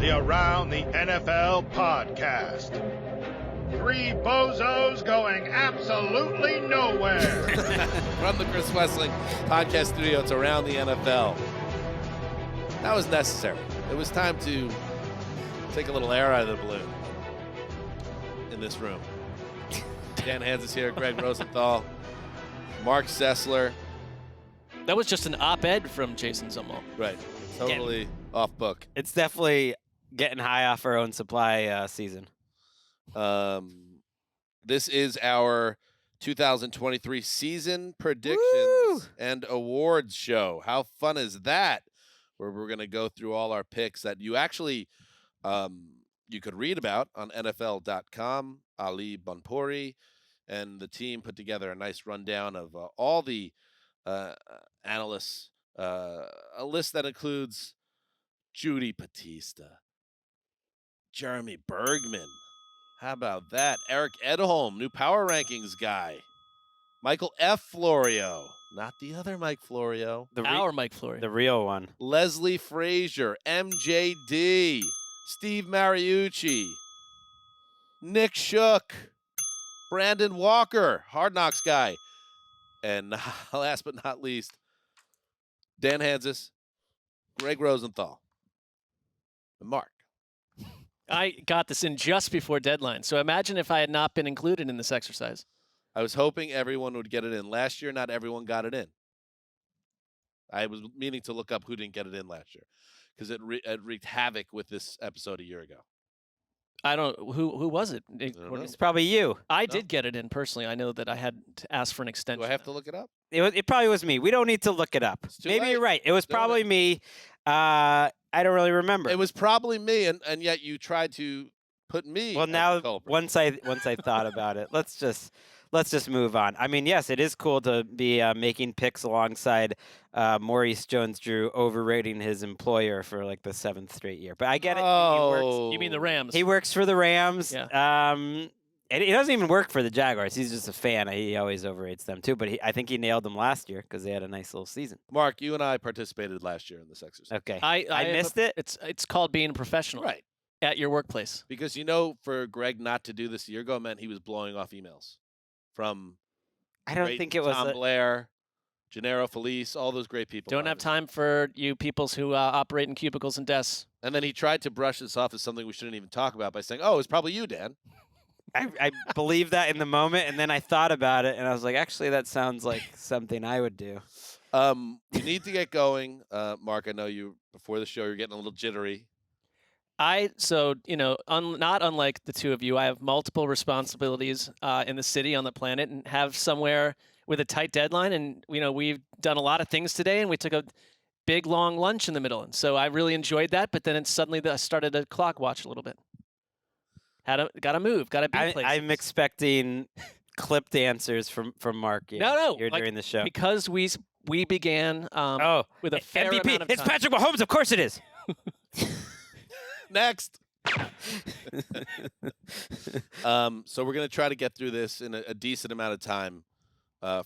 the Around the NFL podcast. Three bozos going absolutely nowhere. From the Chris Wessling podcast studio, it's Around the NFL. That was necessary. It was time to take a little air out of the balloon in this room. Dan Hanzus here, Gregg Rosenthal, Marc Sessler. That was just an op-ed from Jason Zumwalt. Right. Totally off book. It's definitely getting high off our own supply season. This is our 2023 season predictions and awards show. How fun is that? Where we're going to go through all our picks that you actually you could read about on NFL.com. Ali Bonpori and the team put together a nice rundown of all the analysts, a list that includes Judy Batista, Jeremy Bergman. How about that? Eric Edholm, new power rankings guy. Michael F. Florio, not the other Mike Florio. Our Mike Florio. The real one. Leslie Frazier, MJD, Steve Mariucci, Nick Shook, Brandon Walker, Hard Knocks guy. And last but not least, Dan Hanzus, Gregg Rosenthal, and Mark. I got this in just before deadline, so imagine if I had not been included in this exercise. I was hoping everyone would get it in. Last year, not everyone got it in. I was meaning to look up who didn't get it in last year because it wreaked havoc with this episode a year ago. I don't. Who was it? It's probably you. I did get it in personally. I know that I had to ask for an extension. Do I have to look it up? It probably was me. We don't need to look it up. Maybe late. You're right. It was probably me. I don't really remember. It was probably me, and yet you tried to put me. Well, as now the culprit. once I thought about it, let's just move on. I mean, yes, it is cool to be making picks alongside Maurice Jones-Drew overrating his employer for like the 7th straight year. But I get it. Oh. You mean the Rams? He works for the Rams. Yeah. And he doesn't even work for the Jaguars. He's just a fan. He always overrates them too. But I think he nailed them last year because they had a nice little season. Mark, you and I participated last year in this exercise. Okay. I missed it. It's called being a professional. Right. At your workplace. Because, for Gregg not to do this a year ago meant he was blowing off emails from I don't think it was Tom Blair, Gennaro Felice, all those great people. Don't have time for you peoples who operate in cubicles and desks. And then he tried to brush this off as something we shouldn't even talk about by saying, oh, it's probably you, Dan. I believed that in the moment, and then I thought about it, and I was like, actually, that sounds like something I would do. We need to get going. Mark, I know before the show, you're getting a little jittery. Not unlike the two of you, I have multiple responsibilities in the city, on the planet, and have somewhere with a tight deadline. And, we've done a lot of things today, and we took a big, long lunch in the middle. And so I really enjoyed that. But then I started a clock watch a little bit. Got to move, got to be places. I'm expecting clipped answers from Mark. No, here during the show. Because we began with a fair MVP. amount of It's time. Patrick Mahomes. Of course it is. Next. So we're going to try to get through this in a decent amount of time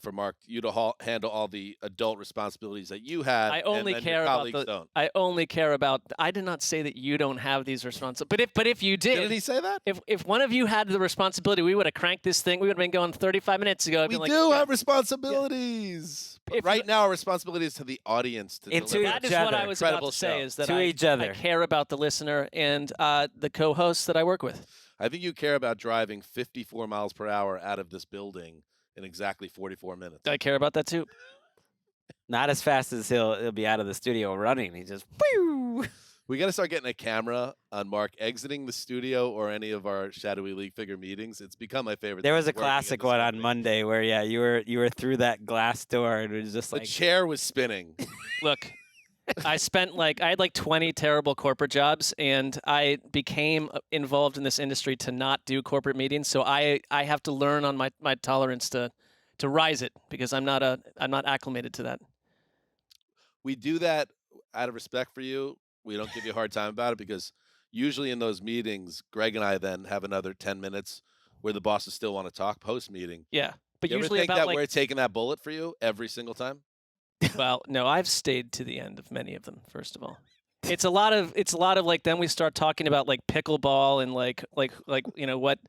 for Mark, you to handle all the adult responsibilities that you have. I only care about I only care about. I did not say that you don't have these responsibilities. But if you did, did he say that? If one of you had the responsibility, we would have cranked this thing. We would have been going 35 minutes ago. We do have responsibilities. But right now, our responsibility is to the audience. That is what I was about to say. Is that I care about the listener and the co-hosts that I work with. I think you care about driving 54 miles per hour out of this building in exactly 44 minutes. I care about that too. Not as fast as he'll be out of the studio running. He just whoo. We got to start getting a camera on Mark exiting the studio or any of our Shadowy League figure meetings. It's become my favorite. There was a classic one on Monday where you were through that glass door and it was just the chair was spinning. Look, I had 20 terrible corporate jobs, and I became involved in this industry to not do corporate meetings. So I have to learn on my tolerance to rise it because I'm not acclimated to that. We do that out of respect for you. We don't give you a hard time about it because usually in those meetings, Gregg and I then have another 10 minutes where the bosses still want to talk post-meeting. Yeah. But you usually ever think that we're taking that bullet for you every single time? Well, no, I've stayed to the end of many of them, first of all. it's a lot of like then we start talking about like pickleball and like what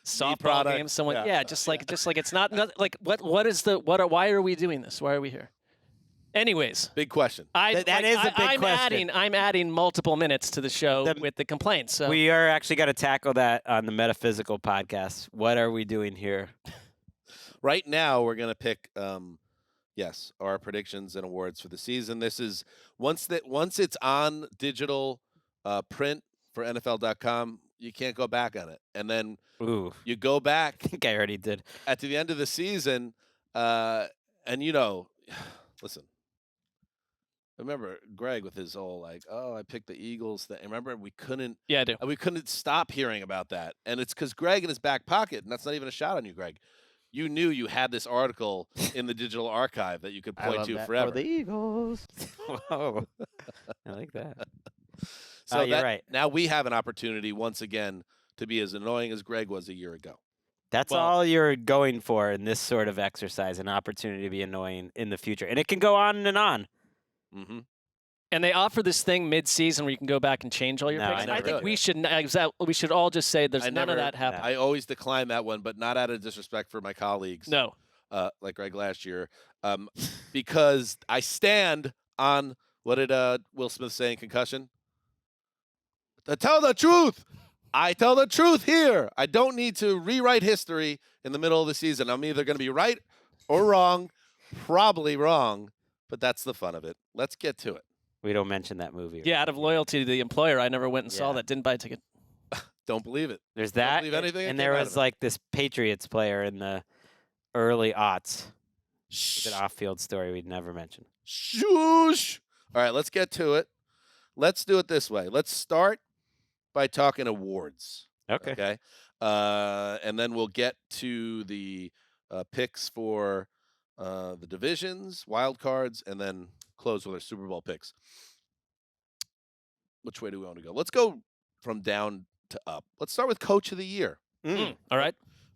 softball product. games someone Yeah. just like it's not like why are we doing this? Why are we here? Anyways, Big question. That is a big question. I'm adding multiple minutes to the show with the complaints. So. We are actually going to tackle that on the Metaphysical podcast. What are we doing here? Right now, we're going to pick, our predictions and awards for the season. This is once it's on digital print for NFL.com, you can't go back on it. And then you go back. I think I already did. At the end of the season, and listen. Remember Gregg with his whole I picked the Eagles thing. Remember we couldn't. Yeah, I do. We couldn't stop hearing about that, and it's because Gregg in his back pocket, and that's not even a shot on you, Gregg. You knew you had this article in the digital archive that you could point to forever. For the Eagles. Whoa, I like that. So you're right. Now we have an opportunity once again to be as annoying as Gregg was a year ago. That's all you're going for in this sort of exercise, an opportunity to be annoying in the future, and it can go on and on. Mm-hmm. And they offer this thing mid-season where you can go back and change all your picks. I think we should all just say there's none of that happening. I always decline that one, but not out of disrespect for my colleagues. No. Like Gregg last year, because I stand on what did Will Smith say in Concussion? To tell the truth. I tell the truth here. I don't need to rewrite history in the middle of the season. I'm either going to be right or wrong, probably wrong. But that's the fun of it. Let's get to it. We don't mention that movie. Yeah, out of loyalty to the employer, I never went and saw that. Didn't buy a ticket. Don't believe it. There's that. Don't believe anything. And there was this Patriots player in the early aughts. It's an off-field story we'd never mention. Shoosh. All right, let's get to it. Let's do it this way. Let's start by talking awards. Okay. And then we'll get to the picks for the divisions, wild cards, and then close with our Super Bowl picks. Which way do we want to go? Let's go from down to up. Let's start with Coach of the Year. All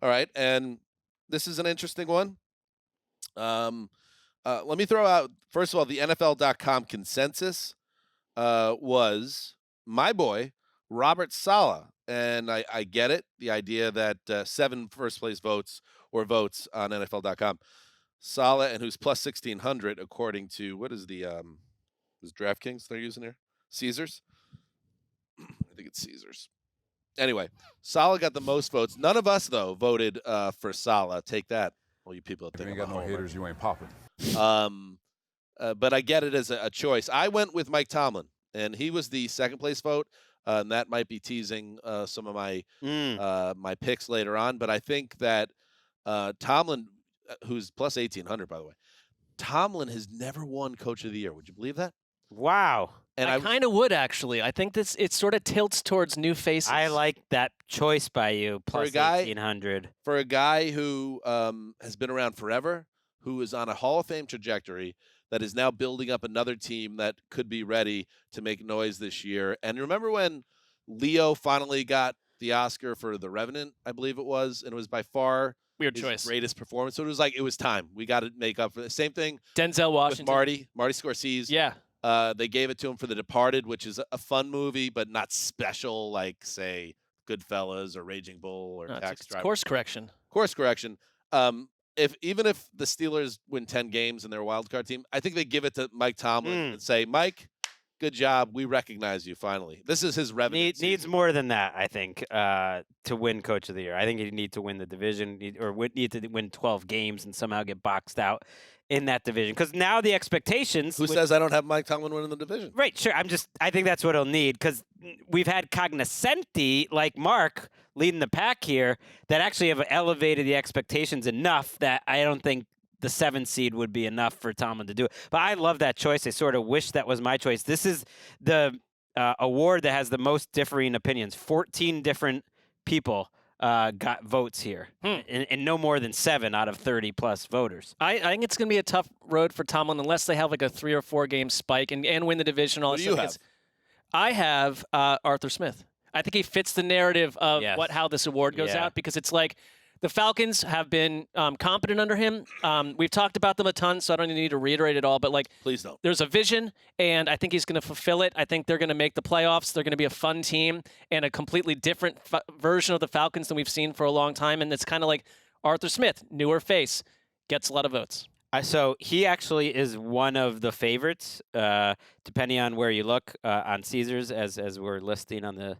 right. And this is an interesting one. Let me throw out, first of all, the NFL.com consensus was my boy, Robert Saleh. And I get it, the idea that 7 first-place votes on NFL.com. Saleh, and who's plus 1,600 according to, what is the is DraftKings they're using here? Caesars? I think it's Caesars. Anyway, Saleh got the most votes. None of us, though, voted for Saleh. Take that, all you people that think you ain't got no haters, you ain't popping. But I get it as a choice. I went with Mike Tomlin, and he was the second-place vote. And that might be teasing some of my my picks later on. But I think that Tomlin, who's plus 1,800, by the way, Tomlin has never won Coach of the Year. Would you believe that? Wow. And I kind of would, actually. I think it sort of tilts towards new faces. I like that choice by you, plus 1,800. For a guy who has been around forever, who is on a Hall of Fame trajectory, that is now building up another team that could be ready to make noise this year. And remember when Leo finally got the Oscar for The Revenant, I believe it was, and it was by far his choice. Greatest performance. So it was time. We got to make up for the same thing. Denzel Washington. With Marty Scorsese. Yeah. They gave it to him for The Departed, which is a fun movie, but not special like, say, Goodfellas or Raging Bull or Taxi Driver. Course correction. Course correction. Even if the Steelers win 10 games and they're a wild card team, I think they give it to Mike Tomlin and say, Mike, good job. We recognize you finally. This is his revenue. Needs more than that, I think, to win Coach of the Year. I think you need to win the division or need to win 12 games and somehow get boxed out in that division. Because now the expectations... Who says I don't have Mike Tomlin winning the division? Right, sure. I think that's what he'll need because we've had cognoscenti like Mark leading the pack here that actually have elevated the expectations enough that I don't think the 7th seed would be enough for Tomlin to do it. But I love that choice. I sort of wish that was my choice. This is the award that has the most differing opinions. 14 different people got votes here, and no more than 7 out of 30-plus voters. I think it's going to be a tough road for Tomlin unless they have like a 3 or 4 game spike and win the division. Who do you have? I have Arthur Smith. I think he fits the narrative of how this award goes out because it's like the Falcons have been competent under him. We've talked about them a ton, so I don't need to reiterate it all. But like, Please don't. There's a vision, and I think he's going to fulfill it. I think they're going to make the playoffs. They're going to be a fun team and a completely different version of the Falcons than we've seen for a long time. And it's kind of like Arthur Smith, newer face, gets a lot of votes. So he actually is one of the favorites, depending on where you look on Caesars, as we're listing on the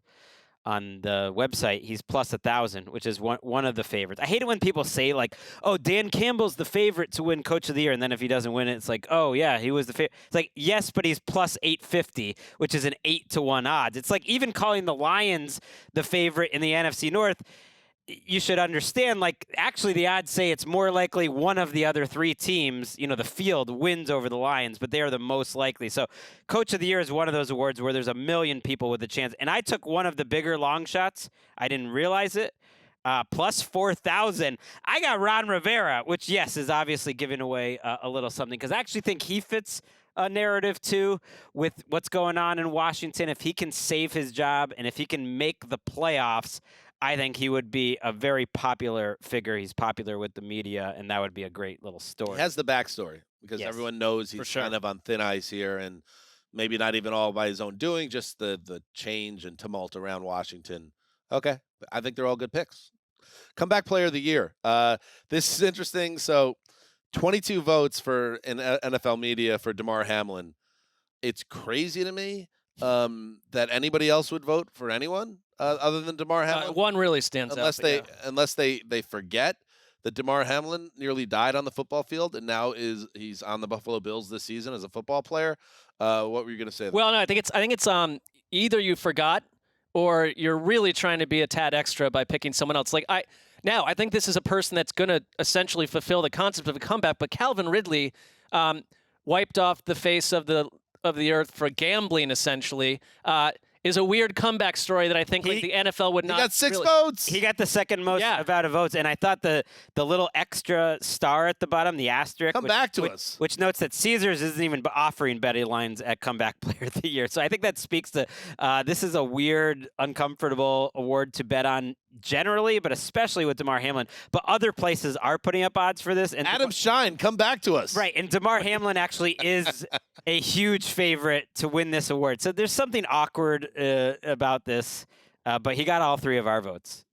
website. He's plus 1,000, which is one of the favorites. I hate it when people say like, "Oh, Dan Campbell's the favorite to win Coach of the Year," and then if he doesn't win it, it's like, "Oh yeah, he was the favorite." It's like, yes, but he's plus 850, which is an 8-to-1 odds. It's like even calling the Lions the favorite in the NFC North. You should understand, like, actually the odds say it's more likely one of the other three teams, the field wins over the Lions, but they are the most likely. So Coach of the Year is one of those awards where there's a million people with a chance. And I took one of the bigger long shots. I didn't realize it. Plus 4,000. I got Ron Rivera, which, yes, is obviously giving away a little something, because I actually think he fits a narrative, too, with what's going on in Washington. If he can save his job and if he can make the playoffs, I think he would be a very popular figure. He's popular with the media, and that would be a great little story. He has the backstory because everyone knows he's kind of on thin ice here, and maybe not even all by his own doing, just the change and tumult around Washington. Okay, I think they're all good picks. Comeback Player of the Year. This is interesting. So 22 votes for in NFL media for Damar Hamlin. It's crazy to me that anybody else would vote for anyone other than Damar Hamlin. One really stands out. Unless they forget that Damar Hamlin nearly died on the football field and now he's on the Buffalo Bills this season as a football player. What were you going to say? Well, no, I think it's either you forgot or you're really trying to be a tad extra by picking someone else. Like I think this is a person that's going to essentially fulfill the concept of a comeback. But Calvin Ridley wiped off the face of the earth for gambling, essentially. Is a weird comeback story that I think the NFL would not. He got 6 votes. He got the second most amount of votes, and I thought the little extra star at the bottom, the asterisk, which notes that Caesars isn't even offering betting lines at Comeback Player of the Year. So I think that speaks to this is a weird, uncomfortable award to bet on generally, but especially with Damar Hamlin. But other places are putting up odds for this. And Adam Shine, come back to us. Right, and Damar Hamlin actually is a huge favorite to win this award. So there's something awkward about this, but he got all 3 of our votes.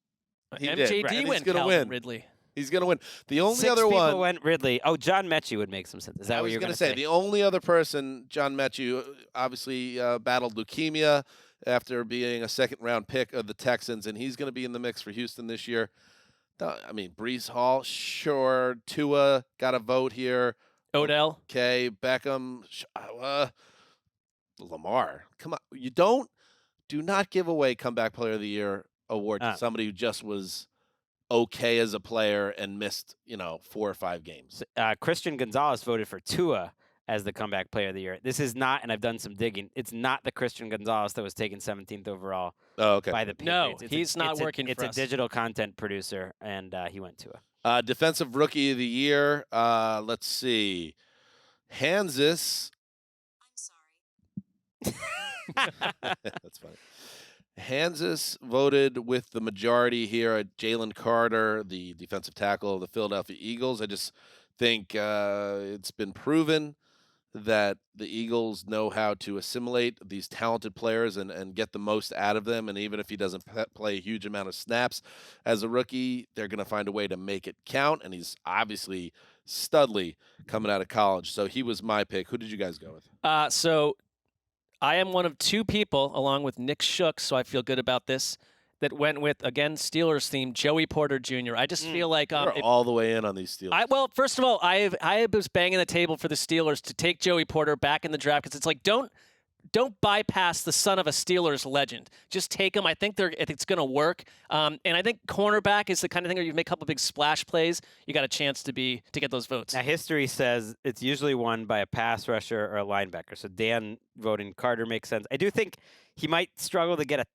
MJD went Calvin Ridley. He's going to win. The only 6 other people one went Ridley. Oh, John Mechie would make some sense. Is that what you're going to say? The only other person, John Mechie, obviously battled leukemia after being a second-round pick of the Texans, and he's going to be in the mix for Houston this year. I mean, Breece Hall, sure. Tua got a vote here. Odell. Okay, Beckham. Lamar. Come on. Do not give away Comeback Player of the Year award to somebody who just was okay as a player and missed, 4 or 5 games. Christian Gonzalez voted for Tua as the Comeback Player of the Year. This is not, and I've done some digging, it's not the Christian Gonzalez that was taken 17th overall by the Patriots. No, he's not working for us. It's a digital content producer, and he went Tua. Defensive Rookie of the Year. Let's see. Hanzus. I'm sorry. That's funny. Hanzus voted with the majority here at Jalen Carter, the defensive tackle of the Philadelphia Eagles. I just think it's been proven that the Eagles know how to assimilate these talented players and get the most out of them. And even if he doesn't play a huge amount of snaps as a rookie, they're going to find a way to make it count. And he's obviously studly coming out of college. So he was my pick. Who did you guys go with? So I am one of 2 people, along with Nick Shook, so I feel good about this, that went with, again, Steelers theme, Joey Porter Jr. I just feel like you're all the way in on these Steelers. Well, first of all, I was banging the table for the Steelers to take Joey Porter back in the draft because it's like don't bypass the son of a Steelers legend. Just take him. I think it's going to work. And I think cornerback is the kind of thing where you make a couple big splash plays. You got a chance to get those votes. Now, history says it's usually won by a pass rusher or a linebacker. So Dan voting Carter makes sense. I do think he might struggle to get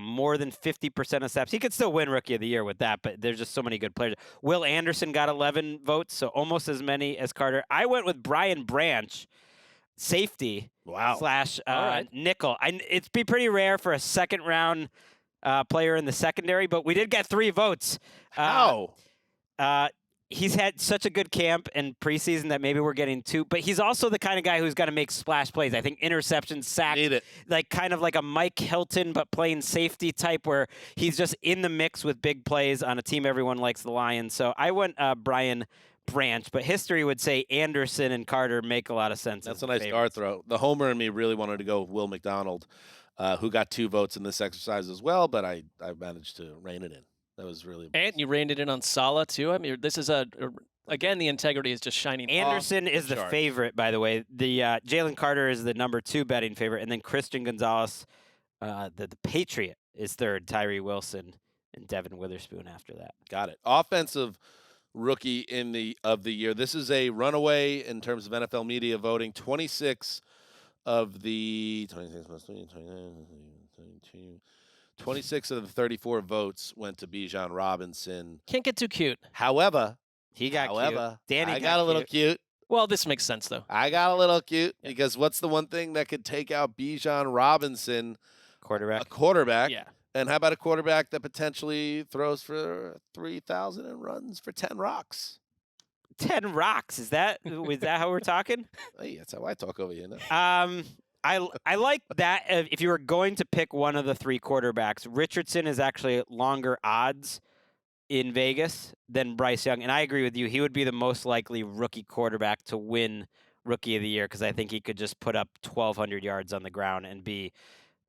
more than 50% of snaps. He could still win Rookie of the Year with that, but there's just so many good players. Will Anderson got 11 votes, so almost as many as Carter. I went with Brian Branch, safety. Wow. / nickel. It'd be pretty rare for a second-round player in the secondary, but we did get 3 votes. How? He's had such a good camp and preseason that maybe we're getting 2, but he's also the kind of guy who's got to make splash plays. I think interceptions, sacks, Need it. like kind of like a Mike Hilton, but playing safety type where he's just in the mix with big plays on a team everyone likes, the Lions. So I went Brian Branch, but history would say Anderson and Carter make a lot of sense. That's a nice dart throw. The homer in me really wanted to go with Will McDonald, who got 2 votes in this exercise as well, but I managed to rein it in. That was really And you reined it in on Saleh, too. I mean, this is again, the integrity is just shining. Anderson is the favorite, by the way. The Jalen Carter is the number 2 betting favorite, and then Christian Gonzalez, the Patriot, is third. Tyree Wilson and Devin Witherspoon after that. Got it. Offensive rookie of the year. This is a runaway in terms of NFL media voting. 26 of the 26 of the 34 votes went to Bijan Robinson. Can't get too cute. However, he got cute. Danny I got a little cute. Well, this makes sense, though. I got a little cute because what's the one thing that could take out Bijan Robinson? Quarterback. A quarterback. Yeah. And how about a quarterback that potentially throws for 3,000 and runs for 10 rocks? 10 rocks. Is that how we're talking? Hey, that's how I talk over here. I like that. If you were going to pick one of the 3 quarterbacks, Richardson is actually longer odds in Vegas than Bryce Young. And I agree with you. He would be the most likely rookie quarterback to win Rookie of the Year because I think he could just put up 1,200 yards on the ground and be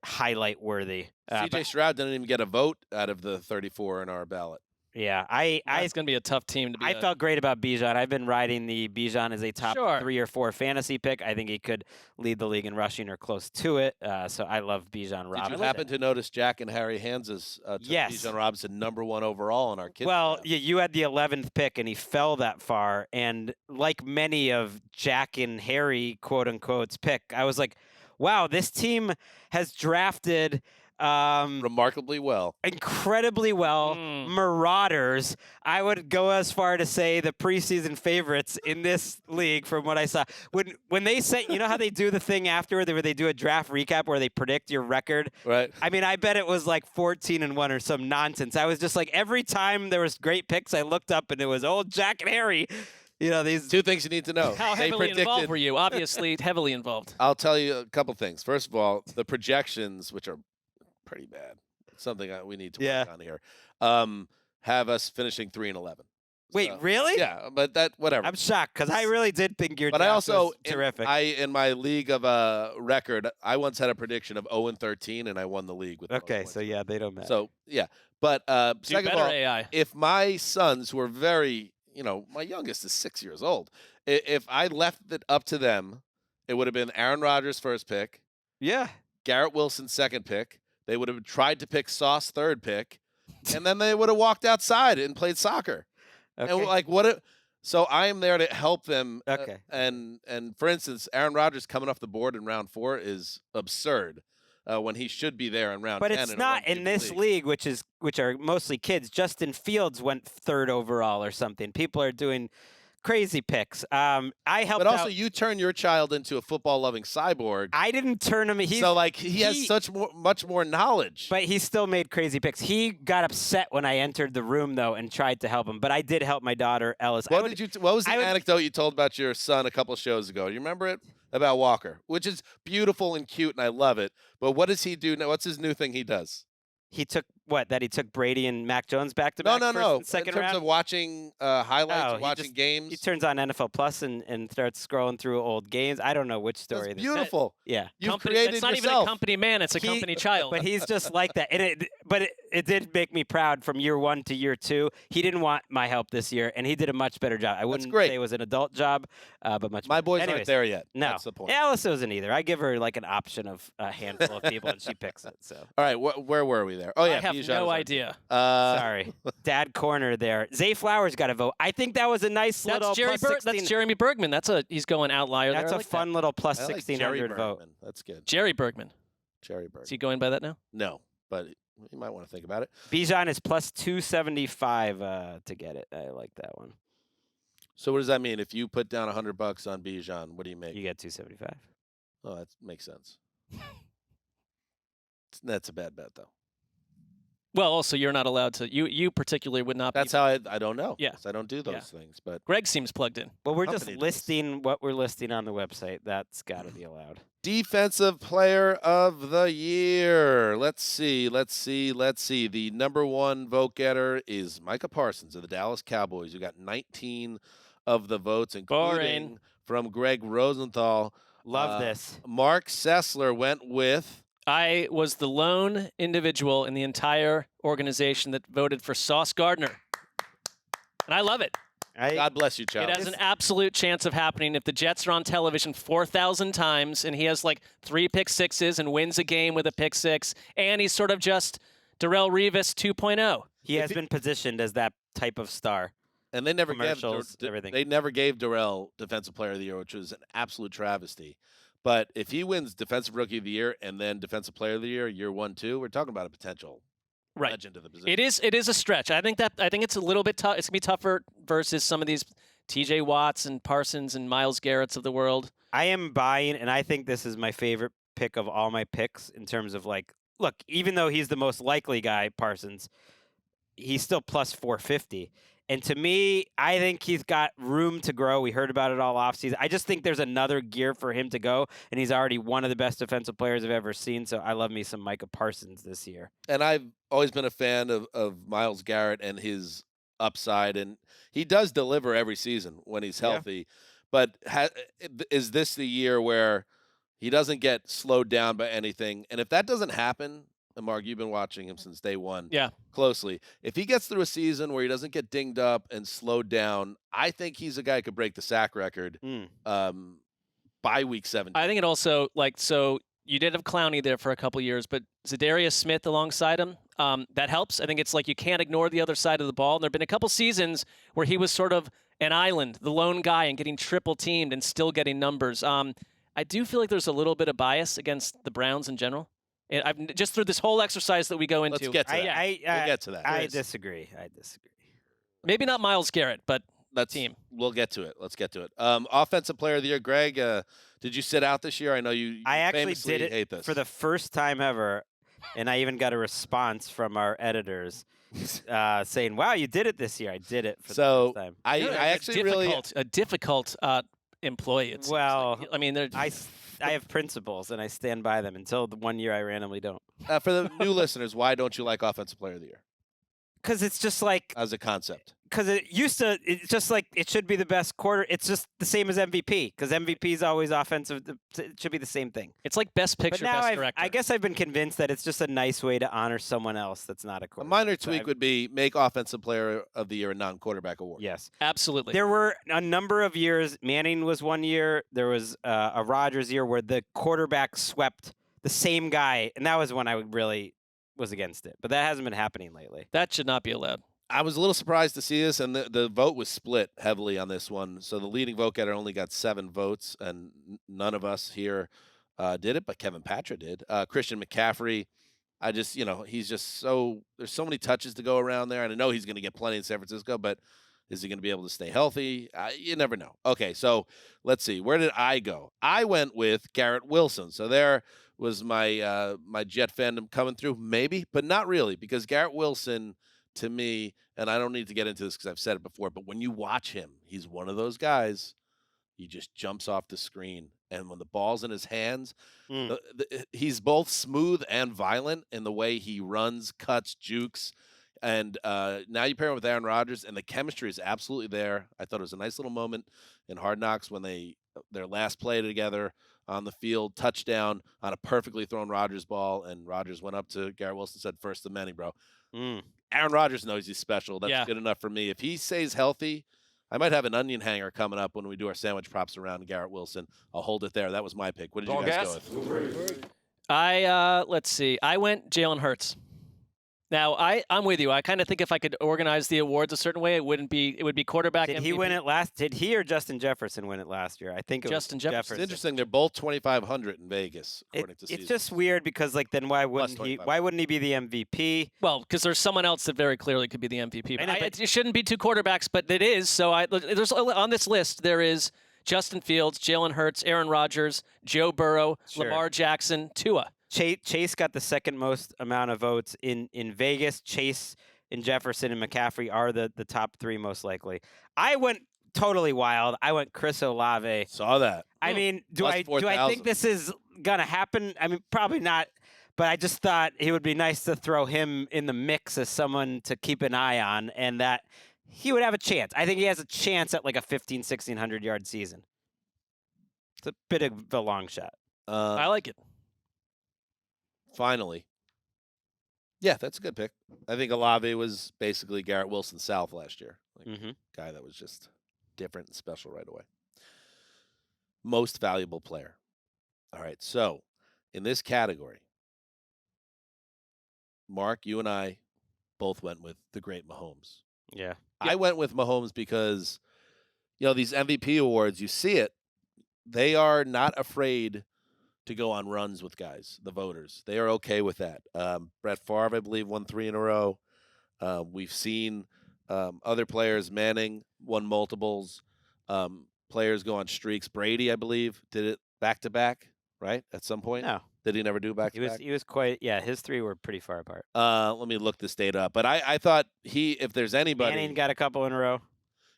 highlight worthy. CJ Stroud didn't even get a vote out of the 34 in our ballot. Yeah, it's going to be a tough team to be. I felt great about Bijan. I've been riding the Bijan as a top 3 or 4 fantasy pick. I think he could lead the league in rushing or close to it. So I love Bijan Robinson. Did you happen to notice Jack and Harry Hanzus took Bijan Robinson #1 overall on our kids? Well, you had the 11th pick, and he fell that far. And like many of Jack and Harry, quote unquote's pick, I was like, wow, this team has drafted remarkably well, incredibly well. Marauders. I would go as far to say the preseason favorites in this league from what I saw. When they say, you know how they do the thing afterward where they do a draft recap where they predict your record? Right. I mean, I bet it was like 14-1 or some nonsense. I was just like, every time there was great picks, I looked up and it was old Jack and Harry. You know, these 2 things you need to know. How heavily involved were you? Obviously, heavily involved. I'll tell you a couple things. First of all, the projections, which are pretty bad, something we need to work on here, have us finishing 3-11. Wait, really? Yeah, but whatever. I'm shocked because I really did think your But I also, was terrific. in my league of record, I once had a prediction of 0-13, and I won the league with. Okay, so yeah, they don't matter. So yeah, but second of all, AI. If my sons who are very, my youngest is 6 years old, if I left it up to them, it would have been Aaron Rodgers first pick, Garrett Wilson second pick. They would have tried to pick Sauce third pick, and then they would have walked outside and played soccer. Okay. And so I am there to help them. Okay. And for instance, Aaron Rodgers coming off the board in round 4 is absurd when he should be there in round 10. But it's not in this league, which are mostly kids. Justin Fields went 3rd overall or something. People are doing crazy picks. I helped But also, out. you turn your child into a football-loving cyborg. I didn't turn him. He has much more knowledge. But he still made crazy picks. He got upset when I entered the room, though, and tried to help him. But I did help my daughter, Ellis. What was the anecdote you told about your son a couple shows ago? You remember it? About Walker, which is beautiful and cute, and I love it. But what does he do now? What's his new thing he does? He took he took Brady and Mac Jones back to back? No. Second in terms round? of watching highlights, watching games. He turns on NFL Plus and starts scrolling through old games. I don't know which story. That's beautiful. Yeah. You've created It's not yourself. even a company man, it's a company child. But he's just like that. And it did make me proud from year 1 to year 2. He didn't want my help this year, and he did a much better job. I wouldn't say it was an adult job, but much My better. boys aren't there yet. No. That's the point. Alice isn't either. I give her like an option of a handful of people, and she picks it. So. All right, where were we there? Oh, yeah. I have Bijan no was idea. Sorry. Dad corner there. Zay Flowers got a vote. I think that was a nice little plus 16. That's Jeremy Bergman. He's going outlier That's there. a fun little plus I like 1,600 vote. Bergman. That's good. Jerry Bergman. Jerry Bergman. Is he going by that now? No, but you might want to think about it. Bijan is plus 275 to get it. I like that one. So what does that mean? If you put down $100 on Bijan, what do you make? You get 275. Oh, that makes sense. That's a bad bet, though. Well, also you're not allowed to. You particularly would not. That's be, how I don't know. Yeah. 'Cause I don't do those things. But Greg seems plugged in. Well, we're just Company does. listing what we're listing on the website. That's got to be allowed. Defensive Player of the Year. Let's see. The number one vote getter is Micah Parsons of the Dallas Cowboys, who got 19 of the votes, including from Gregg Rosenthal. Love this. Marc Sessler went with. I was the lone individual in the entire organization that voted for Sauce Gardner. And I love it. God bless you, child. It has an absolute chance of happening if the Jets are on television 4,000 times and he has like 3 pick sixes and wins a game with a pick six, and he's sort of just Darrelle Revis 2.0. He has been positioned as that type of star. And they never Commercials, everything. They never gave Darrelle Defensive Player of the Year, which was an absolute travesty. But if he wins Defensive Rookie of the Year and then Defensive Player of the Year, year 1, 2, we're talking about a potential legend of the position. It is a stretch. I think it's a little bit tough. It's gonna be tougher versus some of these T.J. Watts and Parsons and Myles Garretts of the world. I am buying, and I think this is my favorite pick of all my picks in terms of like, look, even though he's the most likely guy, Parsons, he's still plus 450. And to me, I think he's got room to grow. We heard about it all offseason. I just think there's another gear for him to go, and he's already one of the best defensive players I've ever seen. So I love me some Micah Parsons this year. And I've always been a fan of Myles Garrett and his upside, and he does deliver every season when he's healthy. But is this the year where he doesn't get slowed down by anything? And if that doesn't happen, and Mark, you've been watching him since day one closely. If he gets through a season where he doesn't get dinged up and slowed down, I think he's a guy who could break the sack record by week 17. I think it also, so you did have Clowney there for a couple years, but Zadarius Smith alongside him, that helps. I think it's like you can't ignore the other side of the ball. And there have been a couple seasons where he was sort of an island, the lone guy, and getting triple teamed and still getting numbers. I do feel like there's a little bit of bias against the Browns in general. And I've just through this whole exercise that we go into. Let's get to that. We'll get to that. I disagree. Maybe not Myles Garrett, but team. We'll get to it. Let's get to it. Offensive Player of the Year, Greg. Did you sit out this year? I know you. I actually famously did it hate this. for the first time ever, and I even got a response from our editors saying, "Wow, you did it this year." I did it for the first time. I actually really a difficult employee. It seems like. I mean, I have principles, and I stand by them until the 1 year I randomly don't. For the new listeners, why don't you like Offensive Player of the Year? Because it's just like as a concept. Because it's just like it should be the best quarter. It's just the same as MVP. Because MVP is always offensive. It should be the same thing. It's like Best Picture, but now Best Director. I guess I've been convinced that it's just a nice way to honor someone else that's not a quarterback. A minor tweak would be make Offensive Player of the Year a non-quarterback award. Yes, absolutely. There were a number of years. Manning was 1 year. There was a Rodgers year where the quarterback swept the same guy, and that was when I really was against it. But that hasn't been happening lately. That should not be allowed. I was a little surprised to see this, and the vote was split heavily on this one. So the leading vote getter only got 7 votes, and none of us here did it, but Kevin Patra did. Christian McCaffrey, he's just there's so many touches to go around there, and I know he's going to get plenty in San Francisco, but is he going to be able to stay healthy? You never know. Okay, so let's see. Where did I go? I went with Garrett Wilson. So there was my my Jet fandom coming through, maybe, but not really, because Garrett Wilson, to me, and I don't need to get into this because I've said it before, but when you watch him, he's one of those guys, he just jumps off the screen. And when the ball's in his hands, he's both smooth and violent in the way he runs, cuts, jukes. And now you pair him with Aaron Rodgers, and the chemistry is absolutely there. I thought it was a nice little moment in Hard Knocks when their last play together on the field, touchdown on a perfectly thrown Rodgers ball, and Rodgers went up to Garrett Wilson and said, "First to many, bro." Aaron Rodgers knows he's special. That's good enough for me. If he stays healthy, I might have an onion hanger coming up when we do our sandwich props around Garrett Wilson. I'll hold it there. That was my pick. What did you guys go with? Let's see. I went Jalen Hurts. Now, I'm with you. I kind of think if I could organize the awards a certain way, it would be quarterback. Did MVP. he win it last? Did he or Justin Jefferson win it last year? I think it Justin was Jefferson. It's interesting. They're both 2,500 in Vegas, according to It's just weird because, then why wouldn't he? Why wouldn't he be the MVP? Well, because there's someone else that very clearly could be the MVP. It shouldn't be 2 quarterbacks, but it is. So there's on this list there is Justin Fields, Jalen Hurts, Aaron Rodgers, Joe Burrow, Lamar Jackson, Tua. Chase got the second most amount of votes in Vegas. Chase and Jefferson and McCaffrey are the top 3 most likely. I went totally wild. I went Chris Olave. Saw that. I mean, do Plus I 4,000. think this is gonna happen? I mean, probably not. But I just thought it would be nice to throw him in the mix as someone to keep an eye on, and that he would have a chance. I think he has a chance at like a 1,600 yard season. It's a bit of a long shot. I like it. Finally. Yeah, that's a good pick. I think Olave was basically Garrett Wilson South last year. Like, guy that was just different and special right away. Most valuable player. All right, so in this category, Mark, you and I both went with the great Mahomes. Yeah. I went with Mahomes because, these MVP awards, you see it, they are not afraid to go on runs with guys, the voters. They are okay with that. Brett Favre, I believe, won 3 in a row. We've seen other players, Manning won multiples. Players go on streaks. Brady, I believe, did it back-to-back, right, at some point? No. Did he never do back-to-back? He was quite, his 3 were pretty far apart. Let me look this data up. But I thought if there's anybody. Manning got a couple in a row.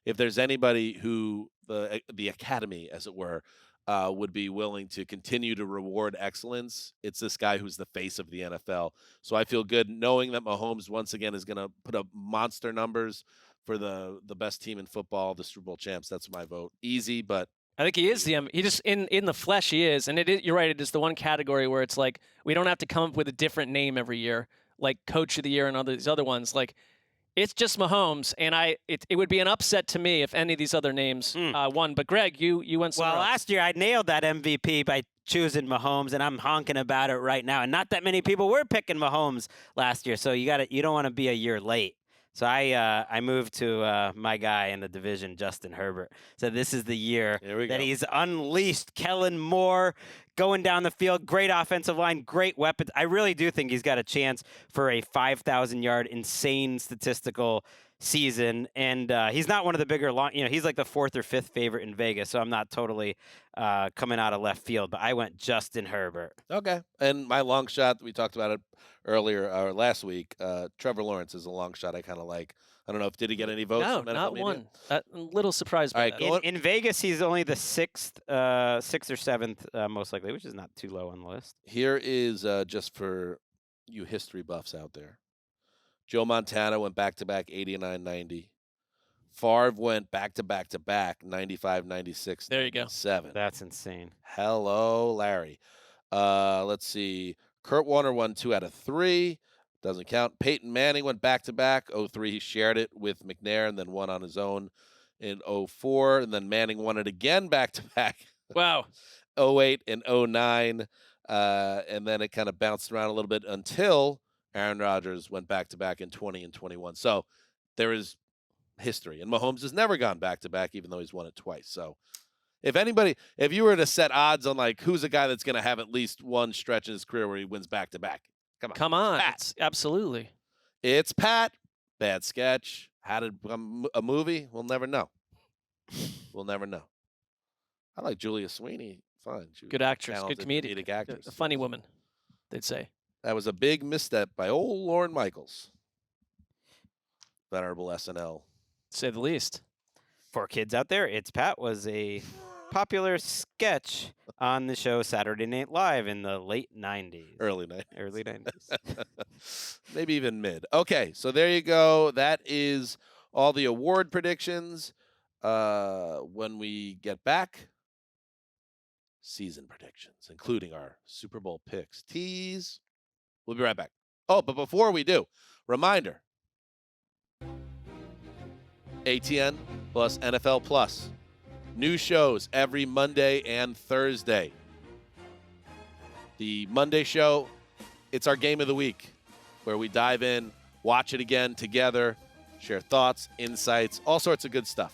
If there's anybody who the academy, as it were, would be willing to continue to reward excellence, it's this guy who's the face of the NFL. So I feel good knowing that Mahomes once again is going to put up monster numbers for the best team in football, the Super Bowl champs. That's my vote. Easy, but I think he is he just in the flesh he is, and you're right. It is the one category where it's like we don't have to come up with a different name every year, like Coach of the Year and these other ones. Like it's just Mahomes, and it would be an upset to me if any of these other names won. But Greg, you went somewhere else. Last year I nailed that MVP by choosing Mahomes, and I'm honking about it right now. And not that many people were picking Mahomes last year, so you don't want to be a year late. So I moved to my guy in the division, Justin Herbert. So this is the year that he's unleashed Kellen Moore going down the field. Great offensive line, great weapons. I really do think he's got a chance for a 5,000-yard, insane statistical season. And he's not one of the bigger he's like the 4th or 5th favorite in Vegas. So I'm not totally coming out of left field. But I went Justin Herbert. Okay. And my long shot, we talked about it earlier or last week. Trevor Lawrence is a long shot I kind of like. I don't know did he get any votes? No, from NFL not media? one. A little surprised by that. In Vegas, he's only the 6th or 7th most likely, which is not too low on the list. Here is just for you history buffs out there. Joe Montana went back-to-back 89, 90. Favre went back-to-back-to-back 95, 96, There you go. 7. That's insane. Hello, Larry. Let's see. Kurt Warner won 2 out of 3. Doesn't count. Peyton Manning went back-to-back. 03, he shared it with McNair and then won on his own in 04. And then Manning won it again back-to-back. Wow. 08 and 09. And then it kind of bounced around a little bit until Aaron Rodgers went back-to-back in 20 and 21. So there is history. And Mahomes has never gone back-to-back, even though he's won it twice. So if you were to set odds on, like, who's a guy that's going to have at least one stretch in his career where he wins back-to-back? Come on. Pat. Absolutely. It's Pat. Bad sketch. How did it become a movie? We'll never know. We'll never know. I like Julia Sweeney. Fine. Good actress. Good comedian. Comedic actress. A funny woman, they'd say. That was a big misstep by old Lorne Michaels. Venerable SNL. To say the least. For kids out there, It's Pat was a popular sketch on the show Saturday Night Live in the late 90s. Early 90s. Early 90s. Maybe even mid. Okay, so there you go. That is all the award predictions. When we get back, season predictions, including our Super Bowl picks. Tease. We'll be right back. Oh, but before we do, reminder. ATN plus NFL Plus. New shows every Monday and Thursday. The Monday show, it's our game of the week, where we dive in, watch it again together, share thoughts, insights, all sorts of good stuff.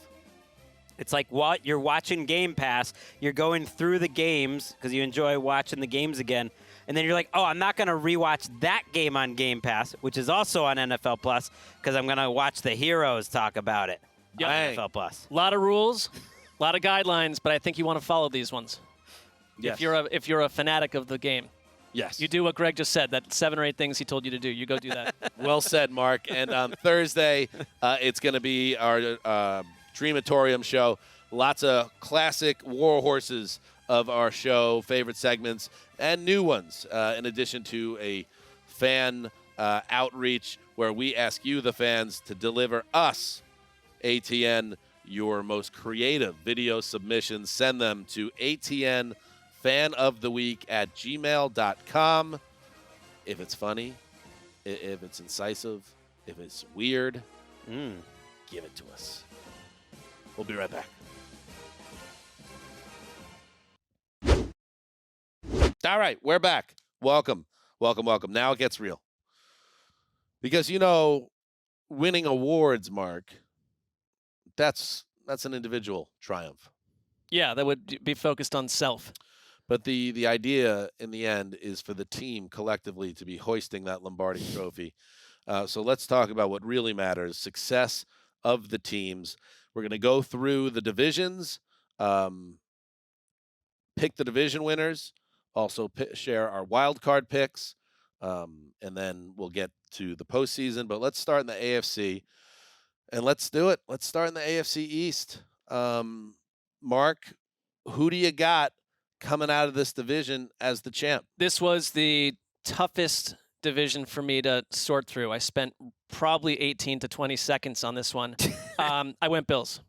It's like what you're watching Game Pass. You're going through the games because you enjoy watching the games again. And then you're like, oh, I'm not going to rewatch that game on Game Pass, which is also on NFL Plus, because I'm going to watch the heroes talk about it on NFL Plus. A lot of rules, a lot of guidelines, but I think you want to follow these ones. Yes. If you're a fanatic of the game. Yes. You do what Greg just said. That 7 or 8 things he told you to do. You go do that. Well said, Mark. And on Thursday, it's going to be our Dreamatorium show. Lots of classic war horses of our show, favorite segments, and new ones, in addition to a fan outreach where we ask you, the fans, to deliver us, ATN, your most creative video submissions. Send them to atnfanoftheweek@gmail.com. If it's funny, if it's incisive, if it's weird, give it to us. We'll be right back. All right, we're back. Welcome. Now it gets real. Because, winning awards, Mark, that's an individual triumph. Yeah, that would be focused on self. But the idea in the end is for the team collectively to be hoisting that Lombardi trophy. So let's talk about what really matters, success of the teams. We're going to go through the divisions, pick the division winners, also share our wild card picks, and then we'll get to the postseason. But let's start in the AFC, and let's do it. Let's start in the AFC East. Mark, who do you got coming out of this division as the champ? This was the toughest division for me to sort through. I spent probably 18 to 20 seconds on this one. I went Bills.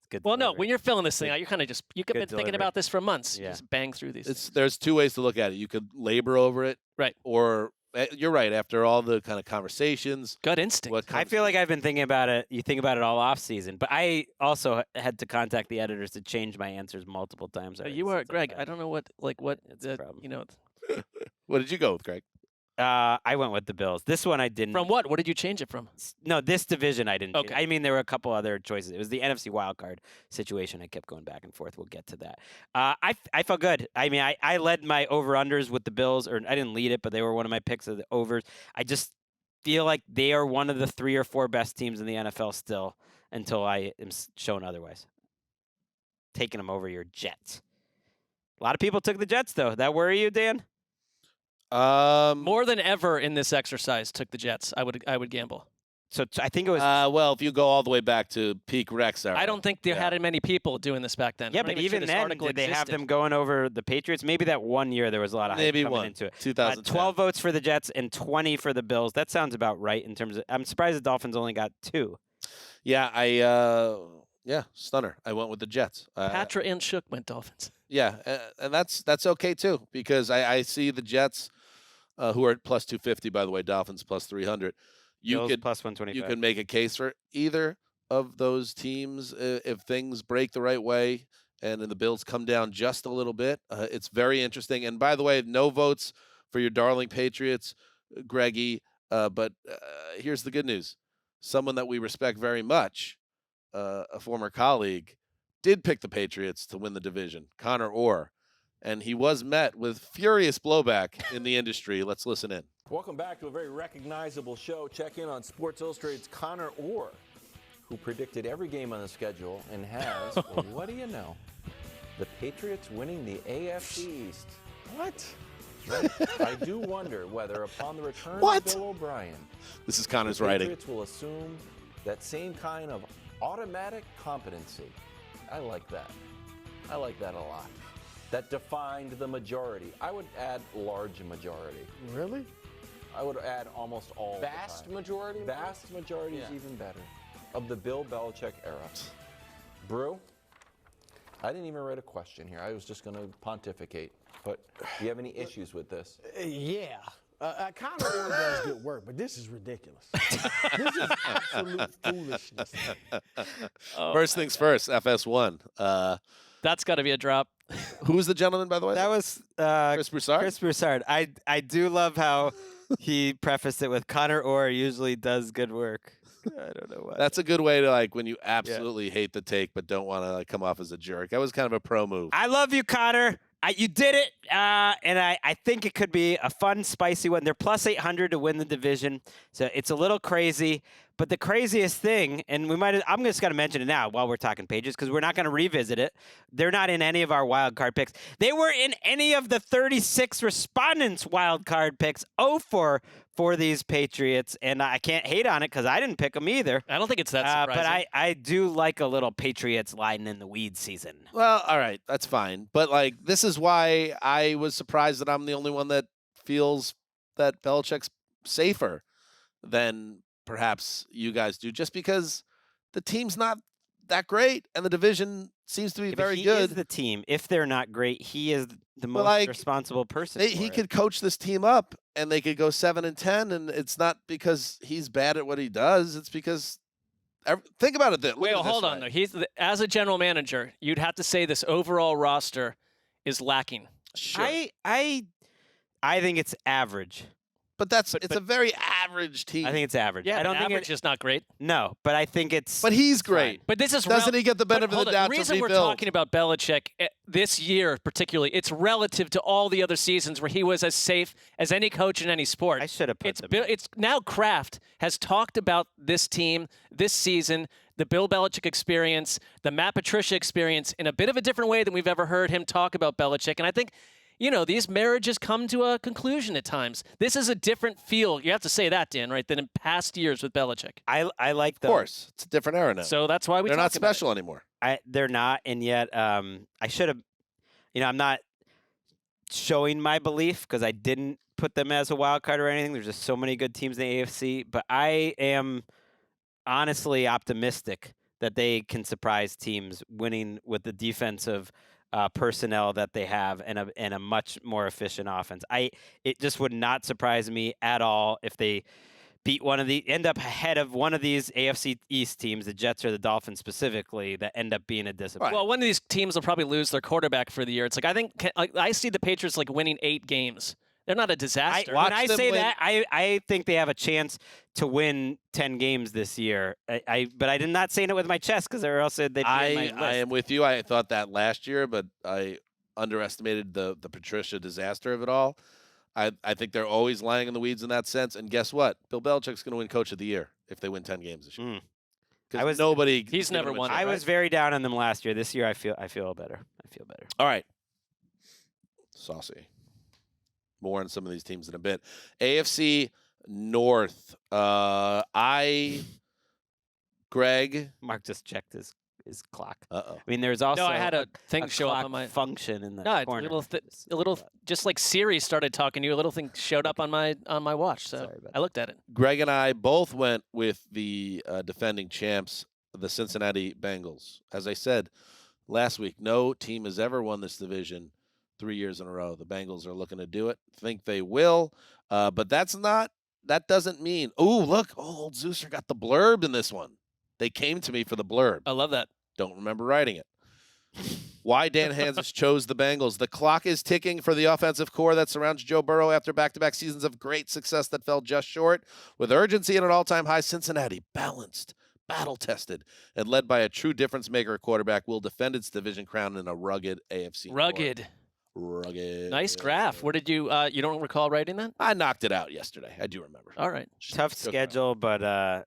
Good Well, no, delivery. when you're filling this thing out, you're kind of you've been thinking delivery. about this for months. You Yeah. just bang through these. There's two ways to look at it. You could labor over it, Right. Or you're right. After all the kind of conversations, Gut instinct. what I comes feel like I've been thinking about it. You think about it all off season, but I also had to contact the editors to change my answers multiple times. already You are since I Greg. started. I don't know what It's a problem. What did you go with, Greg? I went with the Bills. This one I didn't. From what? What did you change it from? No, this division I didn't. choose. Okay. I mean, there were a couple other choices. It was the NFC Wild Card situation. I kept going back and forth. We'll get to that. I felt good. I mean, I led my over-unders with the Bills, or I didn't lead it, but they were one of my picks of the overs. I just feel like they are one of the 3 or 4 best teams in the NFL still until I am shown otherwise. Taking them over your Jets. A lot of people took the Jets, though. That worry you, Dan? More than ever in this exercise, took the Jets. I would gamble. So I think it was. Well, if you go all the way back to peak Rex era. I don't think there had many people doing this back then. Yeah, I'm not but even sure even this then, article did they have existed. them going over the Patriots? Maybe that one year there was a lot of hype Maybe coming one into it. 2010. 12 votes for the Jets and 20 for the Bills. That sounds about right in terms of. I'm surprised the Dolphins only got 2. Yeah, stunner. I went with the Jets. Patra and Shook went Dolphins. Yeah, and that's okay too, because I see the Jets, who are at plus 250, by the way, Dolphins plus 300. Bills plus 125. You can make a case for either of those teams if things break the right way and then the Bills come down just a little bit. It's very interesting. And by the way, no votes for your darling Patriots, Greggy. But here's the good news. Someone that we respect very much, a former colleague, did pick the Patriots to win the division, Connor Orr. And he was met with furious blowback in the industry. Let's listen in. Welcome back to a very recognizable show. Check in on Sports Illustrated's Connor Orr, who predicted every game on the schedule and has, well, what do you know, the Patriots winning the AFC East. What? I do wonder whether upon the return What? of Bill O'Brien, This is Connor's the writing. Patriots will assume that same kind of automatic competency. I like that. I like that a lot. That defined the majority. I would add large majority. Really? I would add almost all Vast the time. majority? Vast majority is Yeah. even better. Of the Bill Belichick era. Brew, I didn't even write a question here. I was just going to pontificate. But do you have any issues with this? Yeah. Connor Orr does good work, but this is ridiculous. This is absolute foolishness. First things first, FS1. That's got to be a drop. Who was the gentleman, by the way? That was Chris Broussard? Chris Broussard. I do love how he prefaced it with Connor Orr usually does good work. I don't know why. That's a good way to, like, when you absolutely hate the take but don't want to, like, come off as a jerk. That was kind of a pro move. I love you, Connor. You did it, and I think it could be a fun, spicy one. They're plus 800 to win the division, so it's a little crazy, But the craziest thing, and I'm just going to mention it now while we're talking Patriots because we're not going to revisit it. They're not in any of our wild card picks. They were in any of the 36 respondents' wild card picks. 0 for these Patriots, and I can't hate on it because I didn't pick them either. I don't think it's that surprising. But I do like a little Patriots lying in the weeds season. Well, all right, that's fine. But like, this is why I was surprised that I'm the only one that feels that Belichick's safer than perhaps you guys do, just because the team's not that great and the division seems to be very good. He is the team. If they're not great, he is the most responsible person. He could coach this team up and they could go 7-10, and it's not because he's bad at what he does. It's because think about it. Wait, hold on though. As a general manager, you'd have to say this overall roster is lacking. Sure. I think it's average. But it's a very average team. I think it's average. Yeah, I don't think average is not great. No, but I think it's. But he's great. But this is doesn't he get the benefit of the doubt? The reason we're talking about Belichick this year particularly, it's relative to all the other seasons where he was as safe as any coach in any sport. I should have put them. It's now Kraft has talked about this team this season, the Bill Belichick experience, the Matt Patricia experience in a bit of a different way than we've ever heard him talk about Belichick, and I think. These marriages come to a conclusion at times. This is a different feel. You have to say that, Dan, right, than in past years with Belichick. I like the. Of course. It's a different era now. So that's why they're not special anymore. They're not, and yet I should have. I'm not showing my belief because I didn't put them as a wild card or anything. There's just so many good teams in the AFC, but I am honestly optimistic that they can surprise teams winning with the defensive personnel that they have and a much more efficient offense. It just would not surprise me at all if they beat end up ahead of one of these AFC East teams, the Jets or the Dolphins specifically, that end up being a disappointment. Well, one of these teams will probably lose their quarterback for the year. It's like I see the Patriots winning 8 games. They're not a disaster. When I say that, I think they have a chance to win 10 games this year. But I did not say it with my chest because or else they'd be in my list. I am with you. I thought that last year, but I underestimated the Patricia disaster of it all. I think they're always lying in the weeds in that sense. And guess what? Bill Belichick's going to win Coach of the Year if they win 10 games this year. He's never won. I was very down on them last year. This year, I feel better. All right. Saucy. More on some of these teams in a bit. AFC North. Greg. Mark just checked his clock. Uh-oh. I mean, there's also I had a thing show up on my function in the corner. A little, just like Siri started talking to you, a little thing showed up on my watch. So I looked at it. Greg and I both went with the defending champs, the Cincinnati Bengals. As I said last week, no team has ever won this division 3 years in a row. The Bengals are looking to do it. Think they will. But that doesn't mean, look, old Zeuser got the blurb in this one. They came to me for the blurb. I love that. Don't remember writing it. Why Dan Hanzus chose the Bengals. The clock is ticking for the offensive core that surrounds Joe Burrow after back-to-back seasons of great success that fell just short. With urgency at an all-time high, Cincinnati, balanced, battle-tested, and led by a true difference-maker quarterback, will defend its division crown in a rugged AFC Rugged. North. Rugged. Nice graph. Where did you you don't recall writing that? I knocked it out yesterday. I do remember. All right. Tough schedule, but I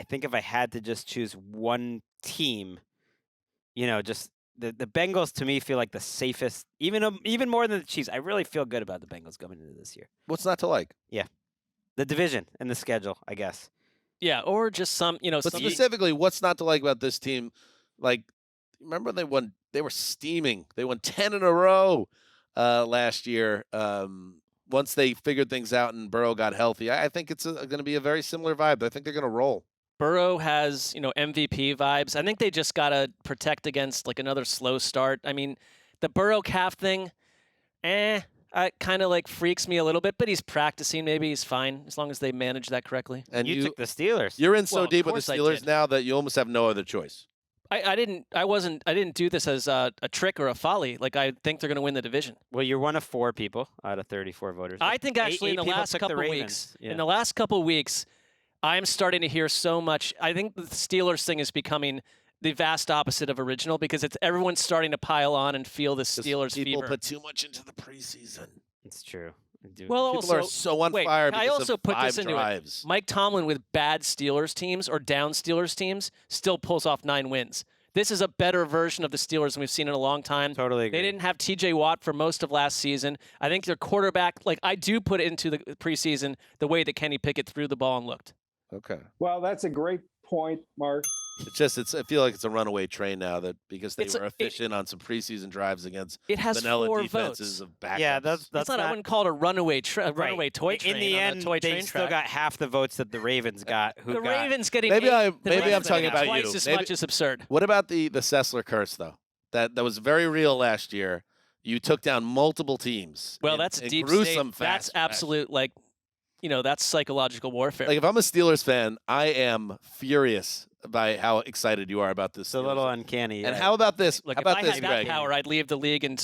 think if I had to just choose one team, just the Bengals to me feel like the safest, even more than the Chiefs. I really feel good about the Bengals going into this year. What's not to like? Yeah. The division and the schedule, I guess. Yeah, or just some, But specifically, what's not to like about this team? Like, remember they won. They were steaming. They won 10 in a row last year. Once they figured things out and Burrow got healthy, I think it's going to be a very similar vibe. I think they're going to roll. Burrow has, MVP vibes. I think they just got to protect against another slow start. I mean, the Burrow calf thing, it kind of freaks me a little bit, but he's practicing. Maybe he's fine as long as they manage that correctly. And you took the Steelers. You're in so deep with the Steelers now that you almost have no other choice. I didn't do this as a trick or a folly. I think they're going to win the division. Well, you're one of 4 people out of 34 voters. I think actually in the last couple weeks, I'm starting to hear so much. I think the Steelers thing is becoming the vast opposite of original because everyone's starting to pile on and feel the Steelers people fever. put too much into the preseason. It's true. Well, People are also, so on wait, fire I because also of put 5 this into drives. it. Mike Tomlin with bad Steelers teams or down Steelers teams still pulls off 9 wins. This is a better version of the Steelers than we've seen in a long time. Totally agree. They didn't have T.J. Watt for most of last season. I think their quarterback, I do put it into the preseason the way that Kenny Pickett threw the ball and looked. Okay. Well, that's a great point, Mark. I feel like it's a runaway train now because they were it- efficient on some preseason drives against It has vanilla 4 defenses votes. of backups. Yeah, that's That's not, not. I wouldn't call it a runaway toy train. In the on a end, toy they train still track. got half the votes that the Ravens got. The Ravens getting Maybe 8, I'm the Ravens talking getting about you. twice as Maybe- much is absurd. What about the Sessler curse though? That was very real last year. You took down multiple teams. Well, in- that's in deep gruesome state. That's absolute that's psychological warfare. Like if I'm a Steelers fan, I am furious by how excited you are about this. It's a little uncanny. And yeah. how about this? Look, how if about I this, had that Greg? power, I'd leave the league and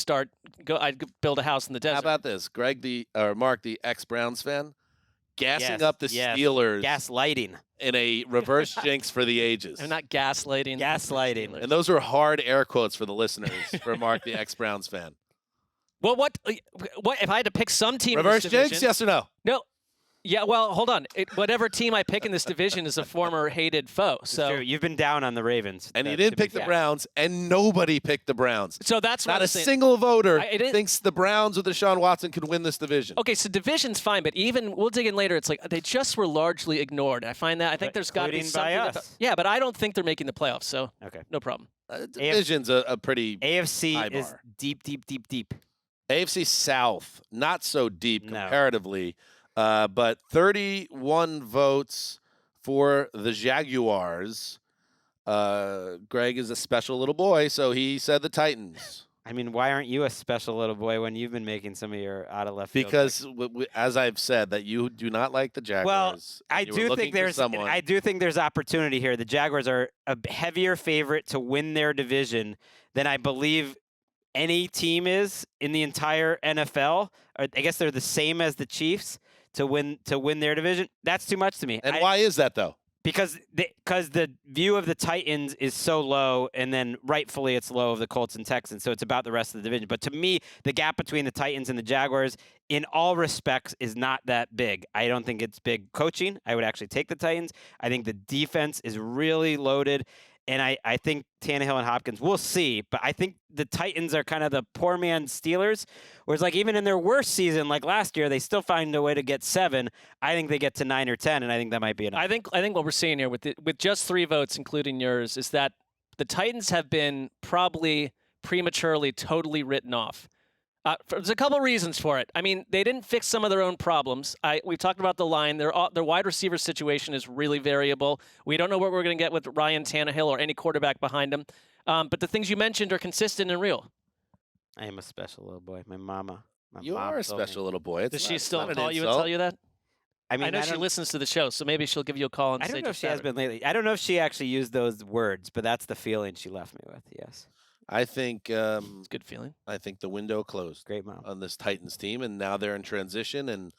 I'd build a house in the desert. How about this, Greg? Mark, the ex-Browns fan, gassing Yes, up the yes. Steelers Gaslighting. in a reverse jinx for the ages. I'm not gaslighting. Gaslighting. And those are hard air quotes for the listeners for Mark, the ex-Browns fan. Well, what if I had to pick some team Reverse in this jinx, division? yes or no? No. Yeah, well, hold on. Whatever team I pick in this division is a former hated foe. It's So true. You've been down on the Ravens. And you to didn't be pick the fair. Browns, and nobody picked the Browns. that's what Not I'm a saying. single voter It is- thinks the Browns with Deshaun Watson could win this division. Okay, so division's fine, but even we'll dig in later. It's like they just were largely ignored. I find that. I think there's got to be Including by something. us. Yeah, but I don't think they're making the playoffs. So Okay. no problem. Division's a pretty AFC high is bar. deep, deep, deep, deep. AFC South, not so deep No. comparatively, but 31 votes for the Jaguars. Greg is a special little boy, so he said the Titans. I mean, why aren't you a special little boy when you've been making some of your out of left field Because, as I've said, that you do not like the Jaguars. I and you were do looking think for there's someone. I do think there's opportunity here. The Jaguars are a heavier favorite to win their division than I believe any team is in the entire NFL. Or I guess they're the same as the Chiefs to win their division. That's too much to me. And why is that though? Because the view of the Titans is so low, and then rightfully it's low of the Colts and Texans, so it's about the rest of the division. But to me, the gap between the Titans and the Jaguars, in all respects, is not that big. I don't think it's big coaching. I would actually take the Titans. I think the defense is really loaded, and I think Tannehill and Hopkins, we'll see, but I think the Titans are kind of the poor man's Steelers, whereas like even in their worst season, like last year, they still find a way to get 7. I think they get to 9 or 10, and I think that might be enough. I think what we're seeing here with just 3 votes, including yours, is that the Titans have been probably prematurely totally written off. There's a couple reasons for it. I mean, they didn't fix some of their own problems. We've talked about the line. Their wide receiver situation is really variable. We don't know what we're going to get with Ryan Tannehill or any quarterback behind him. But the things you mentioned are consistent and real. I am a special little boy. My mama. You mom are a told me. special little boy. Does she It's still not an call you and insult. tell you that? I mean, I know she don't- listens to the show, so maybe she'll give you a call and I say don't know if just she has have it. been lately. I don't know if she actually used those words, but that's the feeling she left me with. Yes. I think It's a good feeling. I think the window closed Great mom. on this Titans team, and now they're in transition. And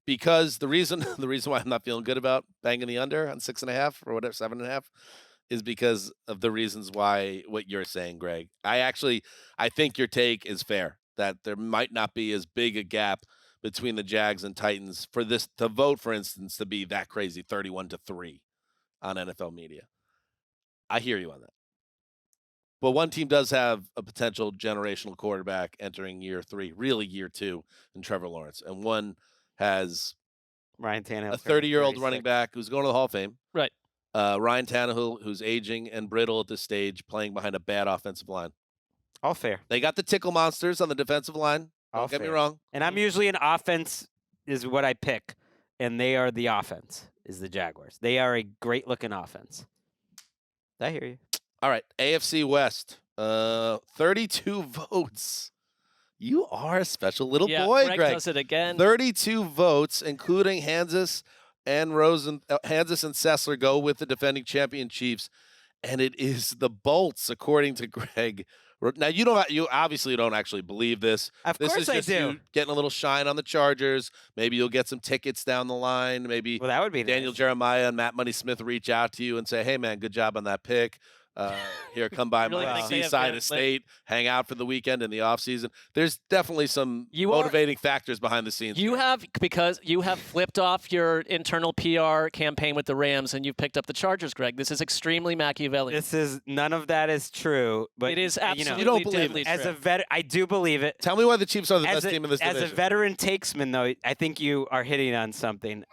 because the reason why I'm not feeling good about banging the under on 6.5 or whatever 7.5 is because of the reasons why what you're saying, Greg. I think your take is fair that there might not be as big a gap between the Jags and Titans for this to vote, for instance, to be that crazy 31-3 on NFL media. I hear you on that. But one team does have a potential generational quarterback entering year 3, really year 2, in Trevor Lawrence. And one has Ryan Tannehill. a 30-year-old running back who's going to the Hall of Fame. Right. Ryan Tannehill, who's aging and brittle at this stage, playing behind a bad offensive line. All fair. They got the tickle monsters on the defensive line. All Don't get me fair. wrong. And I'm usually an offense is what I pick, and they are the offense, is the Jaguars. They are a great-looking offense. I hear you. All right, AFC West, 32 votes. You are a special little Yeah, boy, Greg Greg. does it again. 32 votes, including Hanzus and Hanzus and Sessler go with the defending champion Chiefs, and it is the Bolts, according to Greg. Now you obviously don't actually believe this. Of This course is I just do. you getting a little shine on the Chargers. Maybe you'll get some tickets down the line. Maybe Well, that would be Daniel nice. Jeremiah and Matt Money Smith reach out to you and say, "Hey, man, good job on that pick." here, come by Really my think they have seaside that estate, hang out for the weekend in the off season. There's definitely some motivating factors behind the scenes. You have, because you have flipped off your internal PR campaign with the Rams and you've picked up the Chargers, Greg. This is extremely Machiavellian. None of that is true. But it is absolutely you don't believe deadly it. As true. a vet, I do believe it. Tell me why the Chiefs are the best team in this division. As a veteran takesman, though, I think you are hitting on something.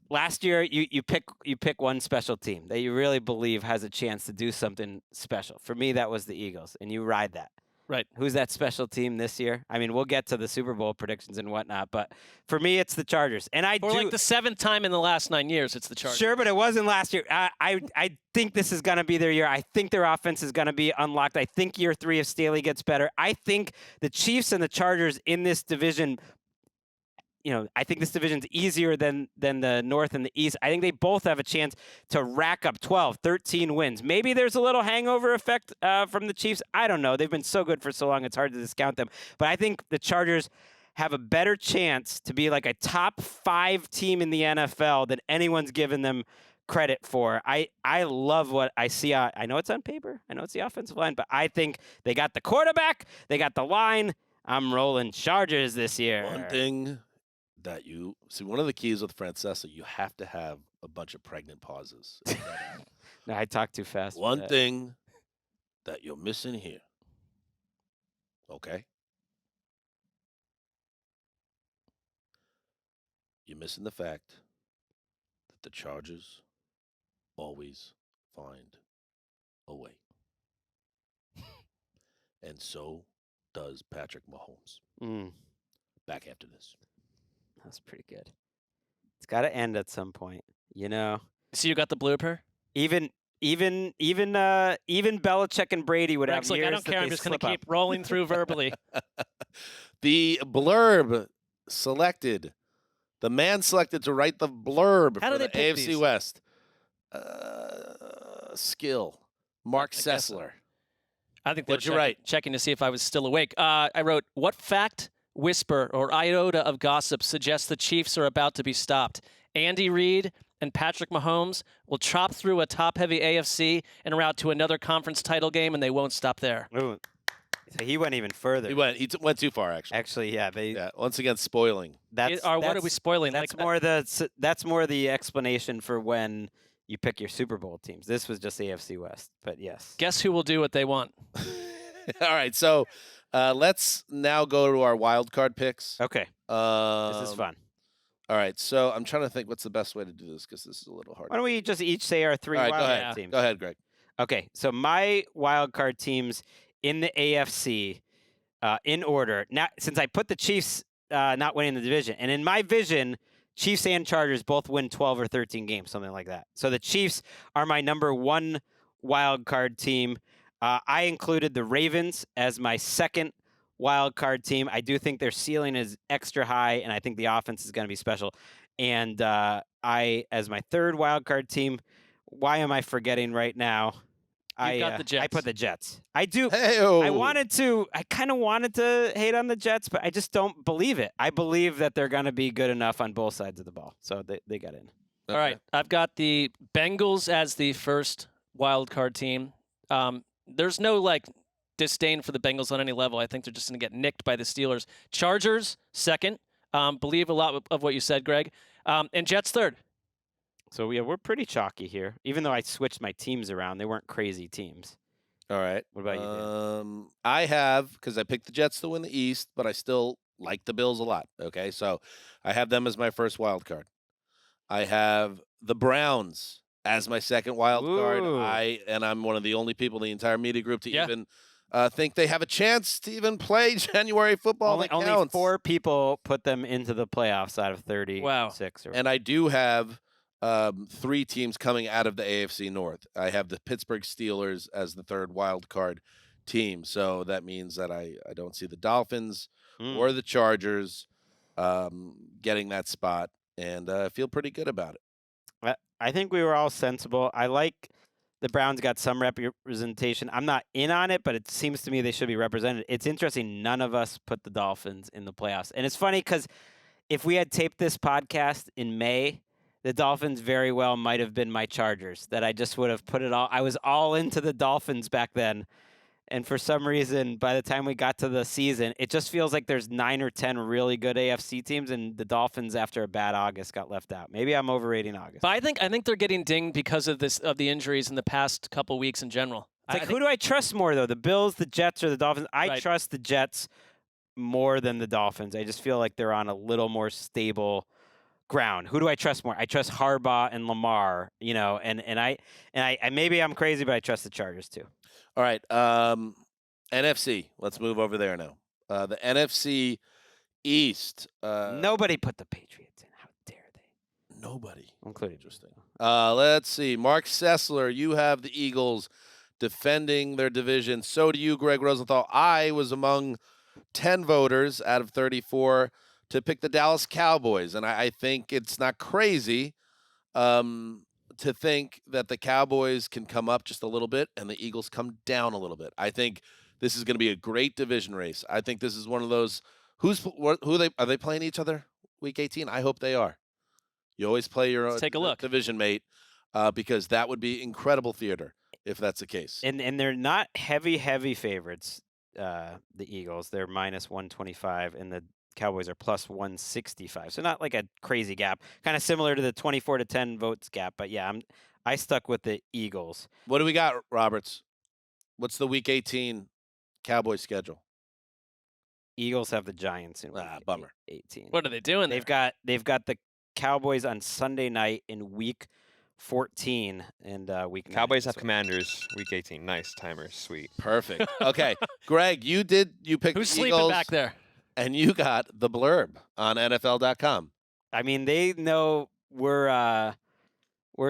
Last year, you pick one special team that you really believe has a chance to do something special. For me, that was the Eagles, and you ride that. Right. Who's that special team this year? I mean, we'll get to the Super Bowl predictions and whatnot, but for me, it's the Chargers. And For like the 7th time in the last 9 years, it's the Chargers. Sure, but it wasn't last year. I think this is going to be their year. I think their offense is going to be unlocked. I think year 3 of Staley gets better. I think the Chiefs and the Chargers in this division, I think this division's easier than the North and the East. I think they both have a chance to rack up 12, 13 wins. Maybe there's a little hangover effect from the Chiefs. I don't know. They've been so good for so long, it's hard to discount them. But I think the Chargers have a better chance to be like a top 5 team in the NFL than anyone's given them credit for. I love what I see. I know it's on paper. I know it's the offensive line, but I think they got the quarterback. They got the line. I'm rolling Chargers this year. One thing that you see, one of the keys with Marc Sessler, you have to have a bunch of pregnant pauses. No, I talk too fast. One thing that you're missing here, okay? You're missing the fact that the Chargers always find a way. And so does Patrick Mahomes. Back after this. That's pretty good. It's got to end at some point, So you got the blooper? Even Belichick and Brady would Greg's have years I don't care. that I'm they just going to slip keep rolling through verbally. The blurb selected, the man selected to write the blurb How for do they the pick AFC these? West. Skill. Marc I guess so. Sessler. I think they What'd you were write? checking to see if I was still awake. I wrote, what fact, whisper, or iota of gossip suggests the Chiefs are about to be stopped? Andy Reid and Patrick Mahomes will chop through a top-heavy AFC en route to another conference title game, and they won't stop there. Ooh. So he went even further. He went too far, actually. Actually, yeah. Yeah, once again, spoiling. What are we spoiling? That's Like, that's more the explanation for when you pick your Super Bowl teams. This was just AFC West, but yes. guess who will do what they want? All right, so let's now go to our wild card picks. Okay. This is fun. All right, so I'm trying to think what's the best way to do this because this is a little hard. Why don't we just each say our 3 All right, wild go card ahead. teams? Go ahead, Greg. Okay, so my wild card teams in the AFC, in order. Now, since I put the Chiefs not winning the division, and in my vision, Chiefs and Chargers both win 12 or 13 games, something like that. So the Chiefs are my number 1 wild card team. I included the Ravens as my second wild card team. I do think their ceiling is extra high, and I think the offense is going to be special. And I, as my third wild card team, why am I forgetting right now? You've got the Jets. I put the Jets. I do. Hey-o. I kind of wanted to hate on the Jets, but I just don't believe it. I believe that they're going to be good enough on both sides of the ball. So they got in. All right, I've got the Bengals as the first wild card team. There's no disdain for the Bengals on any level. I think they're just going to get nicked by the Steelers. Chargers second. Believe a lot of what you said, Greg. And Jets third. So yeah, we're pretty chalky here. Even though I switched my teams around, they weren't crazy teams. All right. What about you, Dan? I have, because I picked the Jets to win the East, but I still like the Bills a lot. Okay, so I have them as my first wild card. I have the Browns as my second wild card. Ooh. I'm one of the only people in the entire media group to even think they have a chance to even play January football. Only 4 people put them into the playoffs out of 36. Wow. And I do have 3 teams coming out of the AFC North. I have the Pittsburgh Steelers as the third wild card team. So that means that I don't see the Dolphins or the Chargers getting that spot. And I feel pretty good about it. I think we were all sensible. I like the Browns got some representation. I'm not in on it, but it seems to me they should be represented. It's interesting. None of us put the Dolphins in the playoffs. And it's funny because if we had taped this podcast in May, the Dolphins very well might have been my Chargers, that I just would have put it all. I was all into the Dolphins back then. And for some reason, by the time we got to the season, it just feels like there's 9 or 10 really good AFC teams, and the Dolphins, after a bad August, got left out. Maybe I'm overrating August. But I think they're getting dinged because of the injuries in the past couple weeks in general. It's like, who do I trust more, though? The Bills, the Jets, or the Dolphins? I Right. trust the Jets more than the Dolphins. I just feel like they're on a little more stable ground. Who do I trust more? I trust Harbaugh and Lamar, and I maybe I'm crazy, but I trust the Chargers too. All right, NFC. Let's move over there now. The NFC East. Nobody put the Patriots in. How dare they? Nobody. Including Interesting. Let's see. Marc Sessler, you have the Eagles defending their division. So do you, Gregg Rosenthal. I was among 10 voters out of 34 to pick the Dallas Cowboys, and I think it's not crazy to think that the Cowboys can come up just a little bit and the Eagles come down a little bit. I think this is going to be a great division race. I think this is one of those. Are they playing each other week 18? I hope they are. You always play your Let's take a look. division mate because that would be incredible theater if that's the case. And they're not heavy favorites. The Eagles, they're minus 125, and the Cowboys are plus 165. So not like a crazy gap, kind of similar to the 24-10 votes gap. But yeah, I stuck with the Eagles. What do we got, Roberts? What's the week 18 Cowboys schedule? Eagles have the Giants in week bummer. 18. What are they doing? They've got the Cowboys on Sunday night in week 14 and week 9. Cowboys have Commanders week 18. Nice timer, sweet. Perfect. Okay, Greg, you picked Who's the sleeping Eagles, back there? and you got the blurb on NFL.com. I mean, they know we're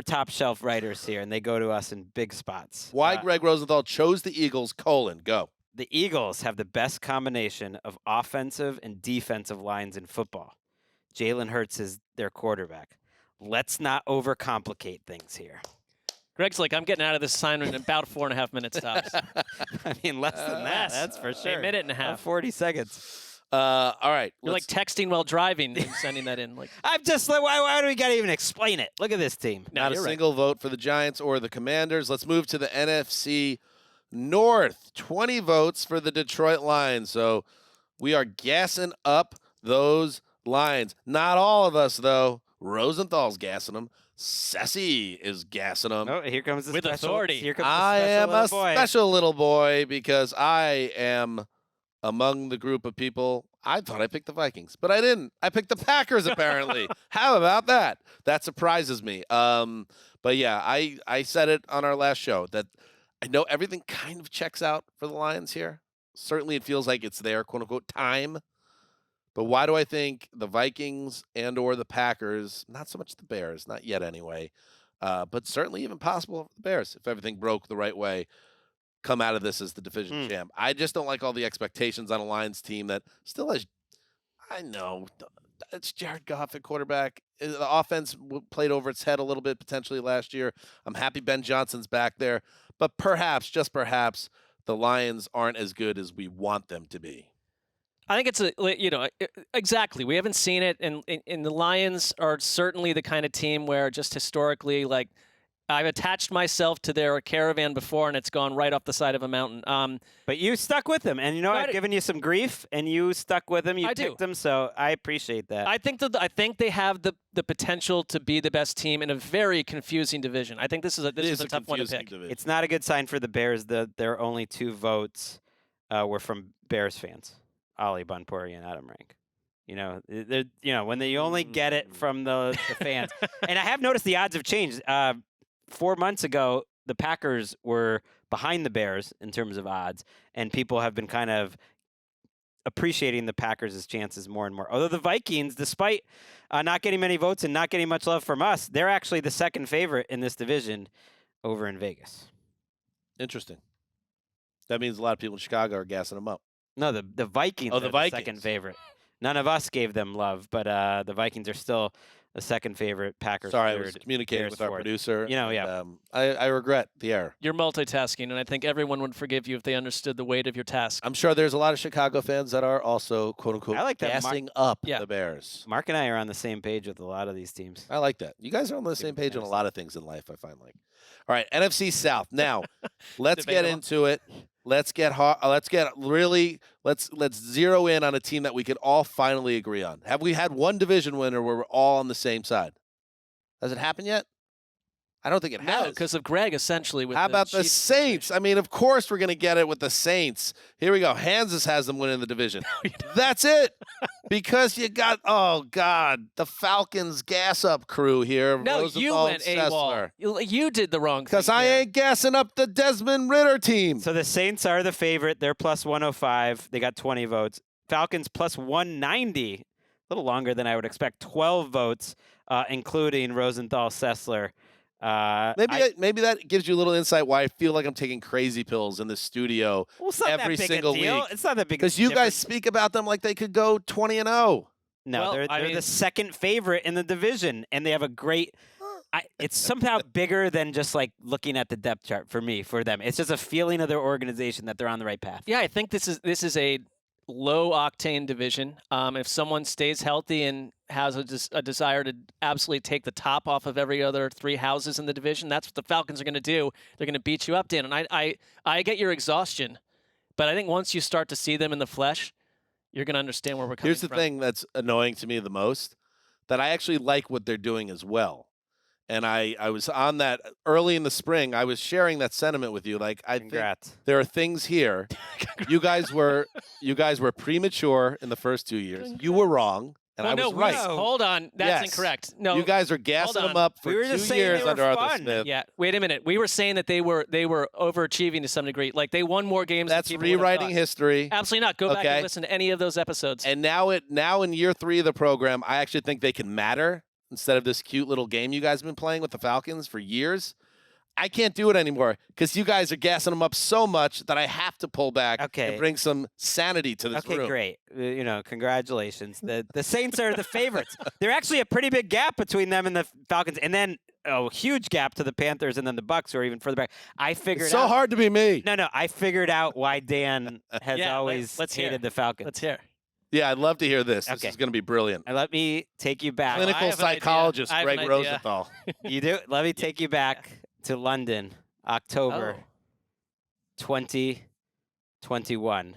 top shelf writers here, and they go to us in big spots. Why Gregg Rosenthal chose the Eagles, go. The Eagles have the best combination of offensive and defensive lines in football. Jalen Hurts is their quarterback. Let's not overcomplicate things here. Greg's like, I'm getting out of this assignment in about 4.5 minutes tops. I mean, less than that, Yes. that's for sure. A minute and a half. 40 seconds. All right. You're like texting while driving and sending that in. Like, I'm just like, why do we got to even explain it? Look at this team. no, not a you're right. single vote for the Giants or the Commanders. Let's move to the NFC North. 20 votes for the Detroit Lions. So we are gassing up those Lions. Not all of us, though. Rosenthal's gassing them. Sessy is gassing them. Oh, here comes the With special. authority. Here comes I the am special a little boy. special little boy because I am among the group of people. I thought I picked the Vikings, but I didn't. I picked the Packers, apparently. How about that? That surprises me. But yeah, I said it on our last show that I know everything kind of checks out for the Lions here. Certainly it feels like it's their quote-unquote time. But why do I think the Vikings and or the Packers, not so much the Bears, not yet anyway, but certainly even possible the Bears, if everything broke the right way, come out of this as the division champ. I just don't like all the expectations on a Lions team that still has, I know, it's Jared Goff at quarterback. The offense played over its head a little bit potentially last year. I'm happy Ben Johnson's back there. But perhaps, just perhaps, the Lions aren't as good as we want them to be. I think it's exactly. We haven't seen it, and the Lions are certainly the kind of team where just historically, like, I've attached myself to their caravan before, and it's gone right off the side of a mountain. But you stuck with them, and I've given you some grief, and you stuck with them. You picked them, so I appreciate that. I think they have the potential to be the best team in a very confusing division. I think this is a tough one to pick. Division. It's not a good sign for the Bears that their only 2 votes were from Bears fans. Ali Bunpuri and Adam Rank. When you only get it from the fans. And I have noticed the odds have changed. 4 months ago, the Packers were behind the Bears in terms of odds, and people have been kind of appreciating the Packers' chances more and more. Although the Vikings, despite not getting many votes and not getting much love from us, they're actually the second favorite in this division over in Vegas. Interesting. That means a lot of people in Chicago are gassing them up. No, the Vikings Oh, are the the Vikings. second favorite. None of us gave them love, but the Vikings are still the second favorite. Packers. Sorry, third, I was communicating Bears with our fourth. producer. You know, and, yeah. I regret the error. You're multitasking, and I think everyone would forgive you if they understood the weight of your task. I'm sure there's a lot of Chicago fans that are also, quote unquote, I like that gassing up Yeah. the Bears. Mark and I are on the same page with a lot of these teams. I like that. You guys are on the same page on a lot of things in life, I find like. All right, NFC South. Now, let's get Debatable. into it. Let's zero in on a team that we could all finally agree on. Have we had one division winner where we're all on the same side? Has it happened yet? I don't think it No, has. because of Gregg, essentially. With How about the Chiefs Saints? situation. I mean, of course we're going to get it with the Saints. Here we go. Hanzus has them winning the division. That's it. Because you got, oh, God, the Falcons gas up crew here. No, you Rosenthal went and AWOL. Sessler. You did the wrong thing. Because I there. ain't gassing up the Desmond Ritter team. So the Saints are the favorite. They're plus 105. They got 20 votes. Falcons plus 190. A little longer than I would expect. 12 votes, including Rosenthal, Sessler. Maybe that gives you a little insight why I feel like I'm taking crazy pills in the studio Well, it's not every that big single a deal. week. It's not that big. Because you guys difference. speak about them like they could go 20-0. No, Well, they're I the mean- second favorite in the division, and they have a great. It's somehow bigger than just like looking at the depth chart for me. For them, it's just a feeling of their organization that they're on the right path. Yeah, I think this is a low octane division. If someone stays healthy and has a desire to absolutely take the top off of every other three houses in the division, that's what the Falcons are going to do. They're going to beat you up, Dan. And I get your exhaustion, but I think once you start to see them in the flesh, you're going to understand where we're coming Here's the from. thing that's annoying to me the most, that I actually like what they're doing as well. And I was on that early in the spring. I was sharing that sentiment with you. Like, I think Congrats. there are things here. You guys were premature in the first 2 years. You were wrong, and I was right. Hold on. That's Yes. incorrect. No, You guys are gassing hold them on. up for We were 2 just saying years they were under Arthur fun. Smith. Yeah, wait a minute. We were saying that they were overachieving to some degree. Like they won more games. That's than people would have rewriting thought. history. Absolutely not. Go back Okay. and listen to any of those episodes. And now in year 3 of the program, I actually think they can matter instead of this cute little game you guys have been playing with the Falcons for years. I can't do it anymore because you guys are gassing them up so much that I have to pull back Okay. and bring some sanity to this Okay, room. great. Congratulations. The Saints are the favorites. They're actually a pretty big gap between them and the Falcons, and then a huge gap to the Panthers and then the Bucks, who are even further back. I figured It's so out. hard to be me. No. I figured out why Dan has Yeah, always let's hear. hated the Falcons. Let's hear. Yeah, I'd love to hear this. This Okay. is going to be brilliant. And let me take you back. Clinic- Clinical have an idea. psychologist I have an Gregg idea. Rosenthal. You do? Let me take you back to London, October Oh. 2021.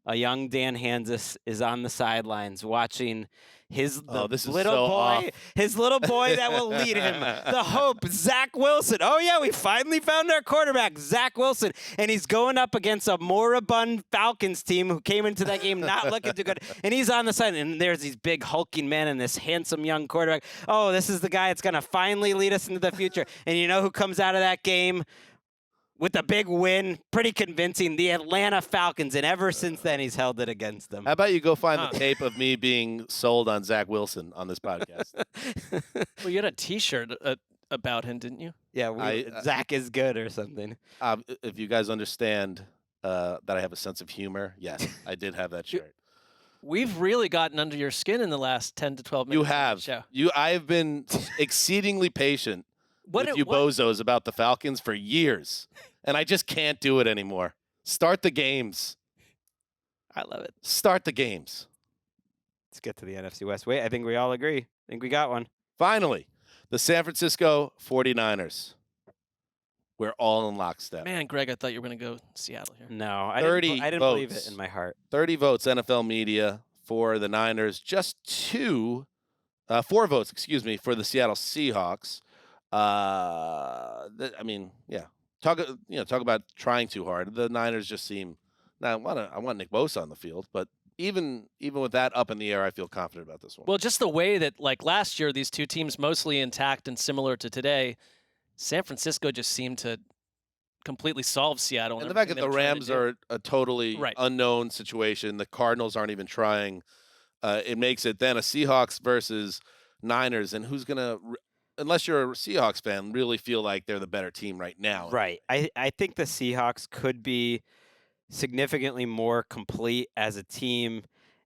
A young Dan Hanzus is on the sidelines watching his This is little so boy, off. his little boy that will lead him, the hope, Zach Wilson. Oh yeah, we finally found our quarterback, Zach Wilson, and he's going up against a moribund Falcons team who came into that game not looking too good, and he's on the side, and there's these big hulking men and this handsome young quarterback. Oh, this is the guy that's gonna finally lead us into the future. And you know who comes out of that game with a big win, pretty convincing, the Atlanta Falcons, and ever since then he's held it against them. How about you go find Huh. the tape of me being sold on Zach Wilson on this podcast? Well, you had a T-shirt about him, didn't you? Yeah, Zach is good or something. If you guys understand that I have a sense of humor, yes, I did have that shirt. We've really gotten under your skin in the last 10 to 12 minutes. You of the have. show. I have been exceedingly patient with you what- bozos about the Falcons for years, and I just can't do it anymore. Start the games. I love it. Start the games. Let's get to the NFC West. Wait, I think we all agree. I think we got one. Finally, the San Francisco 49ers. We're all in lockstep. Man, Greg, I thought you were going to go Seattle here. No, I 30 didn't believe votes. it in my heart. 30 votes, NFL media for the Niners. Just 4 votes, for the Seattle Seahawks. Talk about trying too hard. The Niners just seem. Now I want Nick Bosa on the field, but even with that up in the air, I feel confident about this one. Well, just the way that, like last year, these two teams mostly intact and similar to today, San Francisco just seemed to completely solve Seattle. And the fact that the Rams are a totally Right. unknown situation, the Cardinals aren't even trying, it makes it then a Seahawks versus Niners, and who's going to, unless you're a Seahawks fan, really feel like they're the better team right now. Right. I think the Seahawks could be significantly more complete as a team,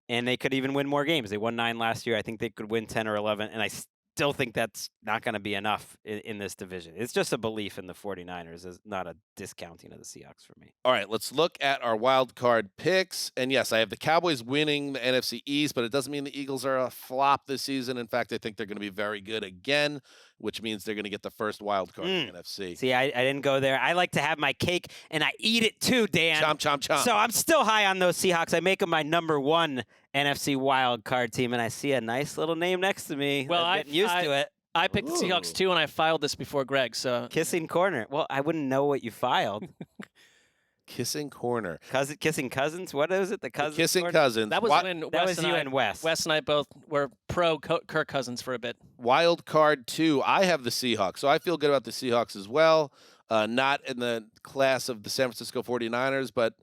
and they could even win more games. They won 9 last year. I think they could win 10 or 11, and I still think that's not going to be enough in this division. It's just a belief in the 49ers, is not a discounting of the Seahawks for me. All right, let's look at our wild card picks. And yes, I have the Cowboys winning the NFC East, but it doesn't mean the Eagles are a flop this season. In fact, I think they're going to be very good again, which means they're going to get the first wild card in the NFC. See, I didn't go there. I like to have my cake, and I eat it too, Dan. Chomp, chomp, chomp. So I'm still high on those Seahawks. I make them my number 1 NFC wild card team, and I see a nice little name next to me. Well, I'm getting used to it. I picked the Seahawks too, and I filed this before Greg. So Kissing corner. Well, I wouldn't know what you filed. Kissing corner. Kissing cousins? What is it? The cousins? Kissing corner? cousins. that was when That Wes was and you I, and Wes. Wes and I both were pro Kirk Cousins for a bit. Wild card 2. I have the Seahawks, so I feel good about the Seahawks as well. Not in the class of the San Francisco 49ers, but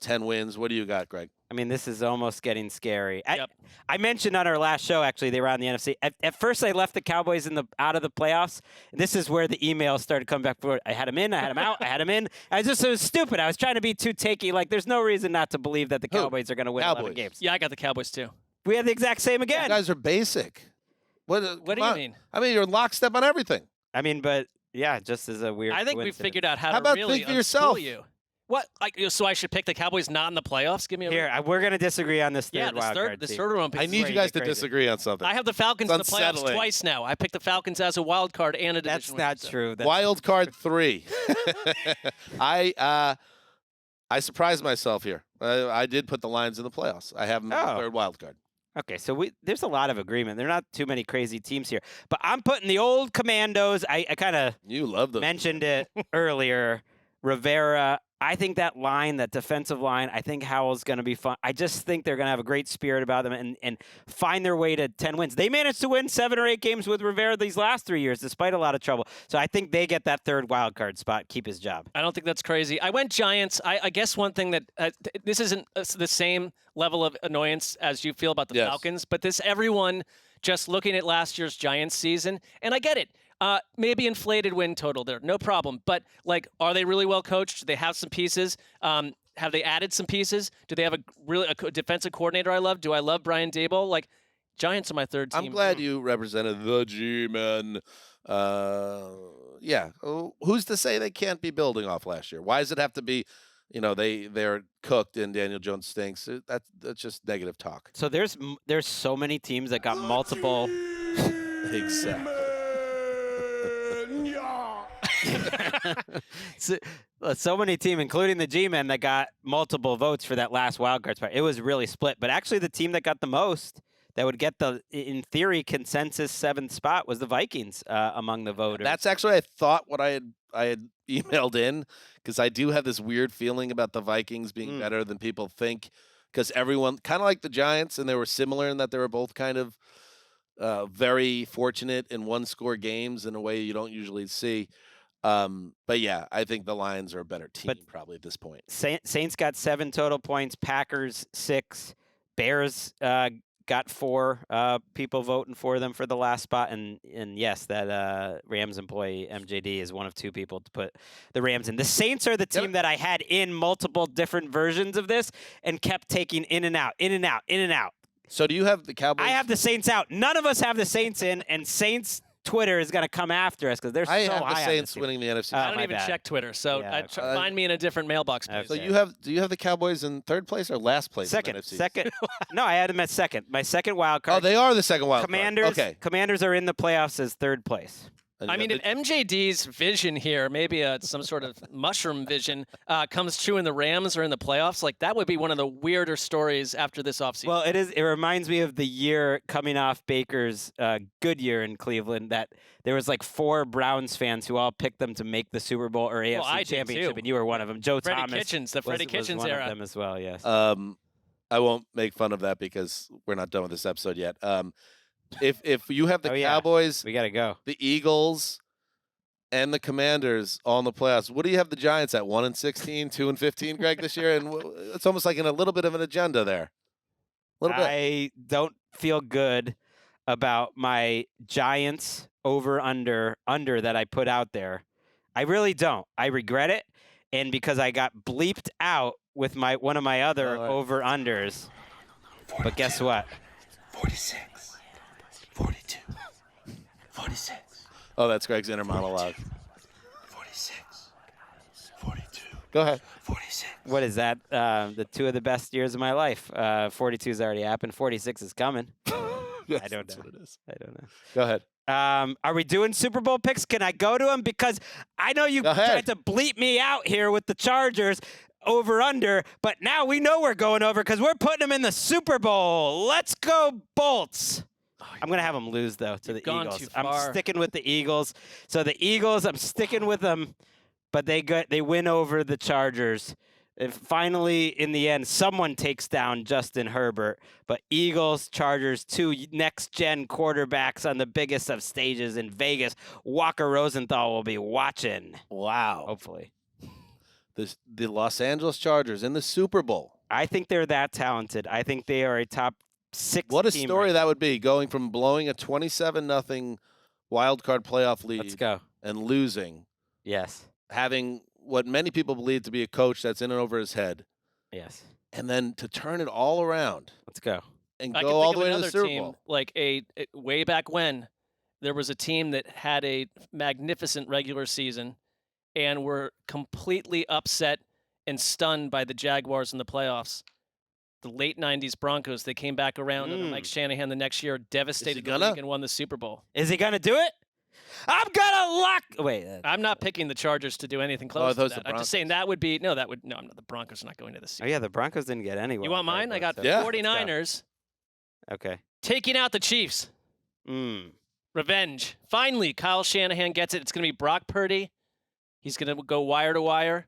10 wins. What do you got, Greg? I mean, this is almost getting scary. Yep. I mentioned on our last show, actually, they were on the NFC. At first, I left the Cowboys out of the playoffs. This is where the emails started coming back forward. I had them in, I had them out, I had them in. It was stupid. I was trying to be too takey. Like, there's no reason not to believe that the Cowboys are going to win 11 games. Yeah, I got the Cowboys too. We had the exact same again. You guys are basic. What do you mean? I mean, you're lockstep on everything. I mean, but yeah, just as a weird I think we coincidence. figured out how How to about really think for yourself? you. What? So I should pick the Cowboys not in the playoffs? Give me a Here, we're going to disagree on this yeah. third wild card This team. third one. I need you guys to disagree on something. I have the Falcons in the playoffs unsettling. twice now. I picked the Falcons as a wild card and a division That's winner, not so. true. Wild card 3. I surprised myself here. I did put the Lions in the playoffs. I have them in the third wild card. Okay, so there's a lot of agreement. There are not too many crazy teams here. But I'm putting the old Commandos. I kind of You love them. mentioned it earlier. Rivera. I think that defensive line, I think Howell's going to be fun. I just think they're going to have a great spirit about them and find their way to 10 wins. They managed to win 7 or 8 games with Rivera these last 3 years, despite a lot of trouble. So I think they get that third wild card spot, keep his job. I don't think that's crazy. I went Giants. I guess one thing that this isn't the same level of annoyance as you feel about the Falcons, but everyone just looking at last year's Giants season, and I get it. Maybe inflated win total there, no problem. But, are they really well coached? Do they have some pieces? Have they added some pieces? Do they have a defensive coordinator I love? Do I love Brian Daboll? Giants are my third team. I'm glad you represented the G-men. Yeah. Who's to say they can't be building off last year? Why does it have to be, they're cooked and Daniel Jones stinks? That's just negative talk. So there's so many teams that got multiple. Exactly. So many teams, including the G-men, that got multiple votes for that last wildcard spot. It was really split. But actually, the team that got the most, that would get the, in theory, consensus 7th spot was the Vikings among the voters. That's actually, I thought, what I had emailed in, because I do have this weird feeling about the Vikings being better than people think, because everyone, kind of like the Giants, and they were similar in that they were both kind of very fortunate in one-score games in a way you don't usually see. But yeah, I think the Lions are a better team probably at this point. Saints got 7 total points, Packers 6, Bears got 4 people voting for them for the last spot, and yes, that Rams employee MJD is one of 2 people to put the Rams in. The Saints are the team that I had in multiple different versions of this and kept taking in and out, in and out, in and out. So do you have the Cowboys? I have the Saints out. None of us have the Saints in, and Saints Twitter is going to come after us because they're so high. I have the on Saints this winning the NFC. I don't even check Twitter, so find me in a different mailbox. Please. So do you have the Cowboys in 3rd place or last place? Second. In the NFC? Second. No, I had them at second. My second wild card. Oh, they are the second wild Commanders, card. Okay. Commanders are in the playoffs as 3rd place. I mean, if MJD's vision here, maybe some sort of mushroom vision, comes true in the Rams or in the playoffs, that would be one of the weirder stories after this offseason. Well, it is. It reminds me of the year coming off Baker's good year in Cleveland that there was 4 Browns fans who all picked them to make the Super Bowl or AFC Championship, and you were one of them. Joe Freddie Thomas. Kitchens, the Freddie Kitchens was one era. of them as well, yes. I won't make fun of that because we're not done with this episode yet. If you have the Cowboys, we got to go. The Eagles, and the Commanders all in the playoffs, what do you have the Giants at? 1-16, 2-15, Greg, this year? And it's almost like in a little bit of an agenda there. A little bit. I don't feel good about my Giants over-under that I put out there. I really don't. I regret it. And because I got bleeped out with one of my other over-unders. But guess what? 46. 42. 46. Oh, that's Gregg's inner monologue. 46. 42. Go ahead. 46. What is that? The two of the best years of my life. 42's already happened. 46 is coming. Yes, I don't that's know. what it is. I don't know. Go ahead. Are we doing Super Bowl picks? Can I go to them? Because I know you Go ahead. tried to bleep me out here with the Chargers over-under, but now we know we're going over because we're putting them in the Super Bowl. Let's go, Bolts. I'm going to have them lose, though, to the gone Eagles. too I'm far. sticking with the Eagles. So the Eagles, I'm sticking with them, but they win over the Chargers. And finally, in the end, someone takes down Justin Herbert. But Eagles, Chargers, two next-gen quarterbacks on the biggest of stages in Vegas. Walker Rosenthal will be watching. Wow. Hopefully. The Los Angeles Chargers in the Super Bowl. I think they're that talented. I think they are a top 6 What a team story right that would be, going from blowing a 27-0 wild card playoff lead Let's go. and losing, Yes. having what many people believe to be a coach that's in and over his head, Yes. and then to turn it all around Let's go. and I go can all think the of way to the another Super team, Bowl. like way back when, there was a team that had a magnificent regular season and were completely upset and stunned by the Jaguars in the playoffs. The late 90s Broncos, they came back around under Mike Shanahan the next year, devastated the gonna? league and won the Super Bowl. Is he going to do it? I'm going to lock. Wait. I'm not picking the Chargers to do anything close to those that. the I'm just saying that would be, no, the Broncos are not going to the Oh, Super yeah, the Broncos didn't get anywhere. You want mine? I got the Yeah. 49ers Okay. taking out the Chiefs. Revenge. Finally, Kyle Shanahan gets it. It's going to be Brock Purdy. He's going to go wire to wire.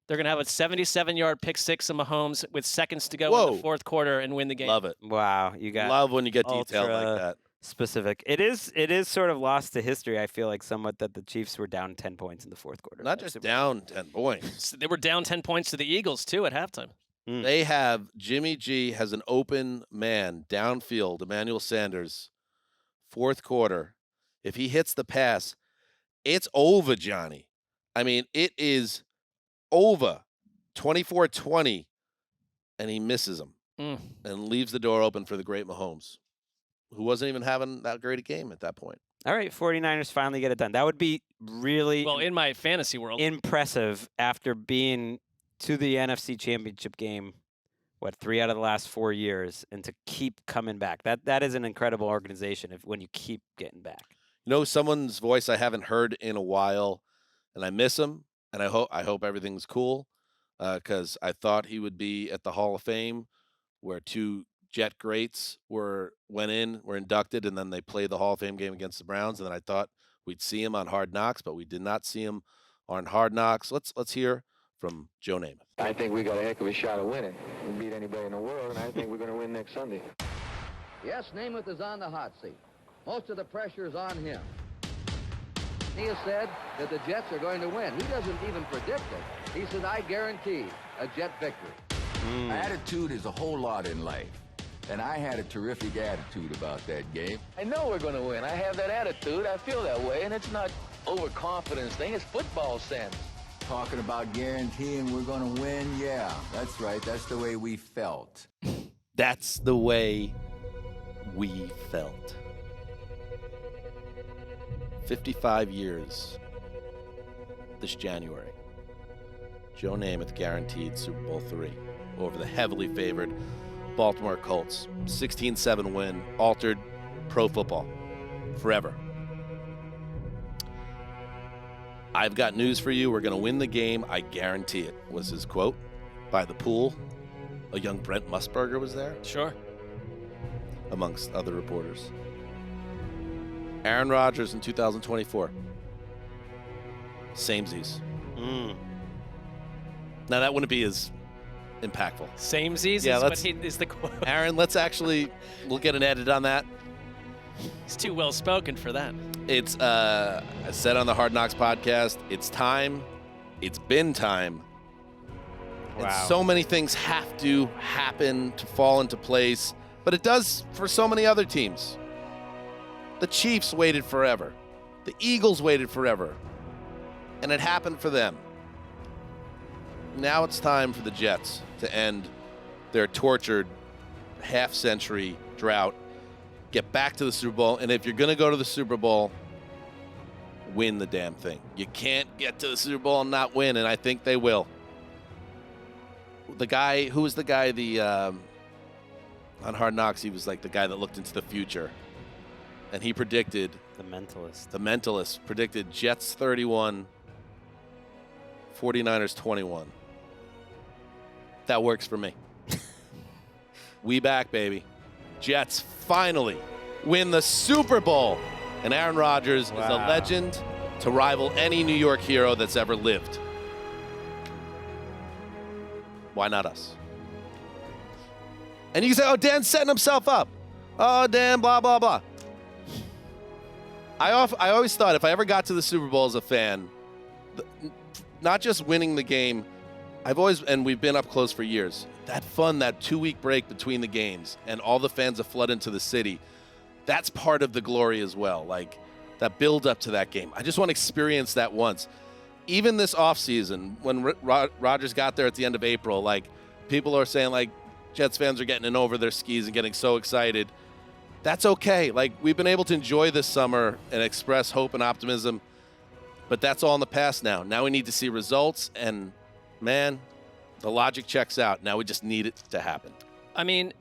They're going to have a 77-yard pick six of Mahomes with seconds to go in the fourth quarter and win the game. Love it. Wow. You got Love when you get detailed like ultra that. specific. It is sort of lost to history, I feel like, somewhat, that the Chiefs were down 10 points in the fourth quarter. Not just down 10 points. They were down 10 points to the Eagles, too, at halftime. They have Jimmy G has an open man downfield, Emmanuel Sanders, fourth quarter. If he hits the pass, it's over, Johnny. I mean, it is over, 24-20, and he misses him and leaves the door open for the great Mahomes, who wasn't even having that great a game at that point. All right, 49ers finally get it done. That would be really Well, in my fantasy world. impressive after being to the NFC Championship game, 3 out of the last 4 years, and to keep coming back. That is an incredible organization when you keep getting back. You know, someone's voice I haven't heard in a while, and I miss him, and I hope everything's cool, because I thought he would be at the Hall of Fame, where two Jet greats were inducted, and then they played the Hall of Fame game against the Browns, and then I thought we'd see him on Hard Knocks, but we did not see him on Hard Knocks. Let's hear from Joe Namath. I think we got a heck of a shot of winning. We beat anybody in the world, and I think we're going to win next Sunday. Yes, Namath is on the hot seat. Most of the pressure is on him. He has said that the Jets are going to win. He doesn't even predict it. He said, I guarantee a Jet victory. Attitude is a whole lot in life. And I had a terrific attitude about that game. I know we're going to win. I have that attitude. I feel that way, and it's not overconfidence thing. It's football sense. Talking about guaranteeing we're going to win, yeah, that's right. That's the way we felt. That's the way we felt. 55 years this January. Joe Namath guaranteed Super Bowl III over the heavily favored Baltimore Colts. 16-7 win, altered pro football forever. I've got news for you. We're going to win the game. I guarantee it, was his quote. By the pool, a young Brent Musburger was there. Sure. Amongst other reporters. Aaron Rodgers in 2024. Samesies. Now, that wouldn't be as impactful. Samesies Yeah, is let's- what is the quote. Aaron, we'll get an edit on that. He's too well spoken for that. It's, I said on the Hard Knocks podcast, it's time. It's been time. Wow. And so many things have to happen to fall into place, but it does for so many other teams. The Chiefs waited forever. The Eagles waited forever. And it happened for them. Now it's time for the Jets to end their tortured half-century drought get back to the Super Bowl, and if you're going to go to the Super Bowl, win the damn thing. You can't get to the Super Bowl and not win, and I think they will. The guy, who was the guy, on Hard Knocks, he was like the guy that looked into the future, and he predicted The Mentalist. The Mentalist predicted Jets 31, 49ers 21. That works for me. We back, baby. Jets finally win the Super Bowl, and Aaron Rodgers is a legend to rival any New York hero that's ever lived. Why not us? And you can say, oh, Dan's setting himself up. Oh, Dan, blah, blah, blah. I always thought if I ever got to the Super Bowl as a fan, not just winning the game, and we've been up close for years, that 2-week break between the games and all the fans that flood into the city, that's part of the glory as well. Like that build up to that game. I just want to experience that once. Even this offseason, when Rodgers got there at the end of April, like people are saying like Jets fans are getting in over their skis and getting so excited. That's okay. Like we've been able to enjoy this summer and express hope and optimism, but that's all in the past now. Now we need to see results, and man, the logic checks out. Now we just need it to happen. I mean,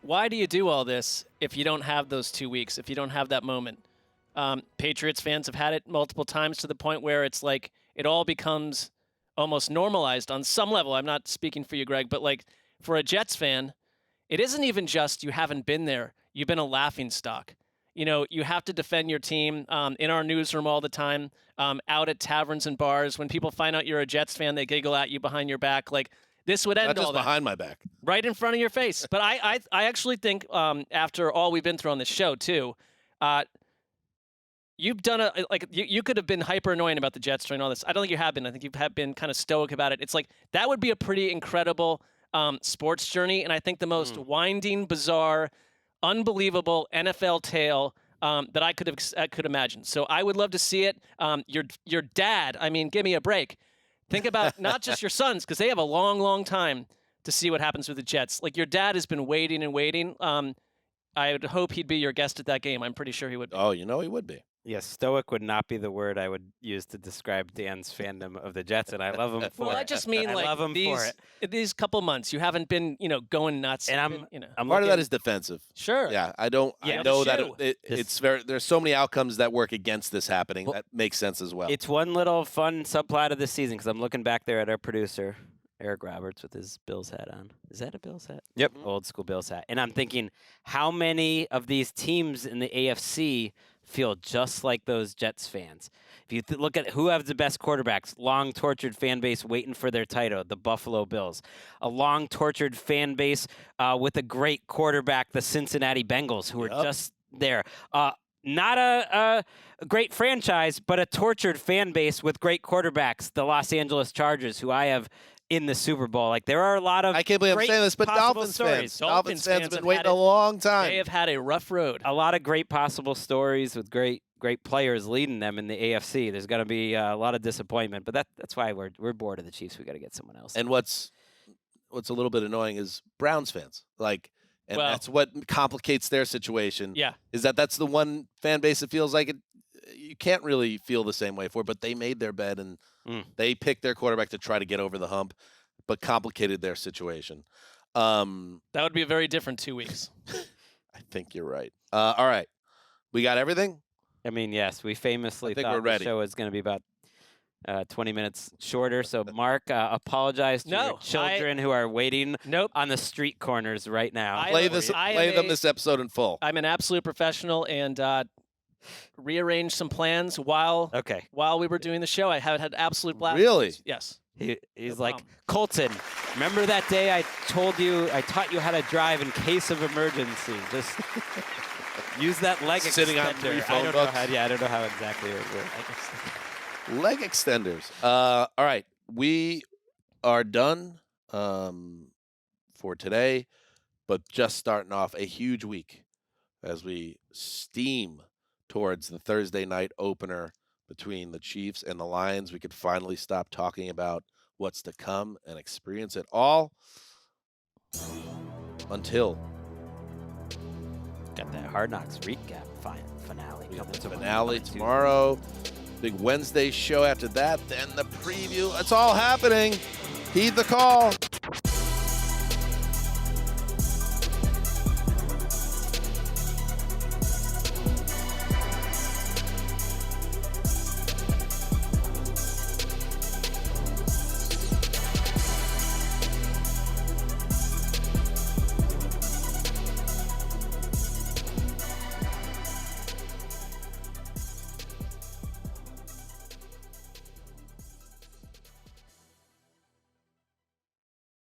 why do you do all this if you don't have those 2 weeks, if you don't have that moment? Patriots fans have had it multiple times to the point where it's like it all becomes almost normalized on some level. I'm not speaking for you, Greg, but like for a Jets fan, it isn't even just you haven't been there. You've been a laughingstock. You know, you have to defend your team in our newsroom all the time, out at taverns and bars. When people find out you're a Jets fan, they giggle at you behind your back. Like, this would end Not just all that. behind my back. Right in front of your face. But I actually think after all we've been through on this show, too, you've done you could have been hyper annoying about the Jets during all this. I don't think you have been. I think you have been kind of stoic about it. It's like that would be a pretty incredible sports journey, and I think the most winding, bizarre, unbelievable NFL tale that I could imagine. So I would love to see it. Your dad, I mean, give me a break. Think about not just your sons, because they have a long, long time to see what happens with the Jets. Like your dad has been waiting and waiting. I would hope he'd be your guest at that game. I'm pretty sure he would be. Oh, you know he would be. Yes, stoic would not be the word I would use to describe Dan's fandom of the Jets, and I love him for it. Well, I just mean like love him these couple months, you haven't been, going nuts. And I'm part of that is defensive. Sure. Yeah, I know that it's very. There's so many outcomes that work against this happening. That makes sense as well. It's one little fun subplot of this season because I'm looking back there at our producer, Eric Roberts, with his Bills hat on. Is that a Bills hat? Yep. Old school Bills hat. And I'm thinking, how many of these teams in the AFC feel just like those Jets fans? If you look at who have the best quarterbacks, long tortured fan base waiting for their title, the Buffalo Bills. A long tortured fan base with a great quarterback, the Cincinnati Bengals, who are just there. Not a great franchise, but a tortured fan base with great quarterbacks, the Los Angeles Chargers, who I have in the Super Bowl. Like there are a lot of I can't believe I'm saying this, but Dolphins fans have been waiting a long time. They have had a rough road. A lot of great possible stories with great players leading them in the AFC. There's going to be a lot of disappointment, but that's why we're bored of the Chiefs. We got to get someone else. And what's a little bit annoying is Browns fans. That's what complicates their situation. Yeah. Is that's the one fan base that feels like it. You can't really feel the same way for, but they made their bed and they picked their quarterback to try to get over the hump, but complicated their situation. That would be a very different 2 weeks. I think you're right. All right. We got everything? I mean, yes, we famously think thought we're ready. The show was going to be about 20 minutes shorter. So, Mark, apologize to your children who are waiting on the street corners right now. Play them this episode in full. I'm an absolute professional and rearranged some plans while we were doing the show. I have had absolute blast. Really? Yes. He's like, Colton, remember that day I taught you how to drive in case of emergency? Just use that leg Sitting extender. on 3 phone books. I don't know how exactly it works. Leg extenders. All right. We are done for today, but just starting off a huge week as we steam towards the Thursday night opener between the Chiefs and the Lions. We could finally stop talking about what's to come and experience it all until Got that Hard Knocks recap finale coming Finale tomorrow. Big Wednesday show after that. Then the preview. It's all happening. Heed the call.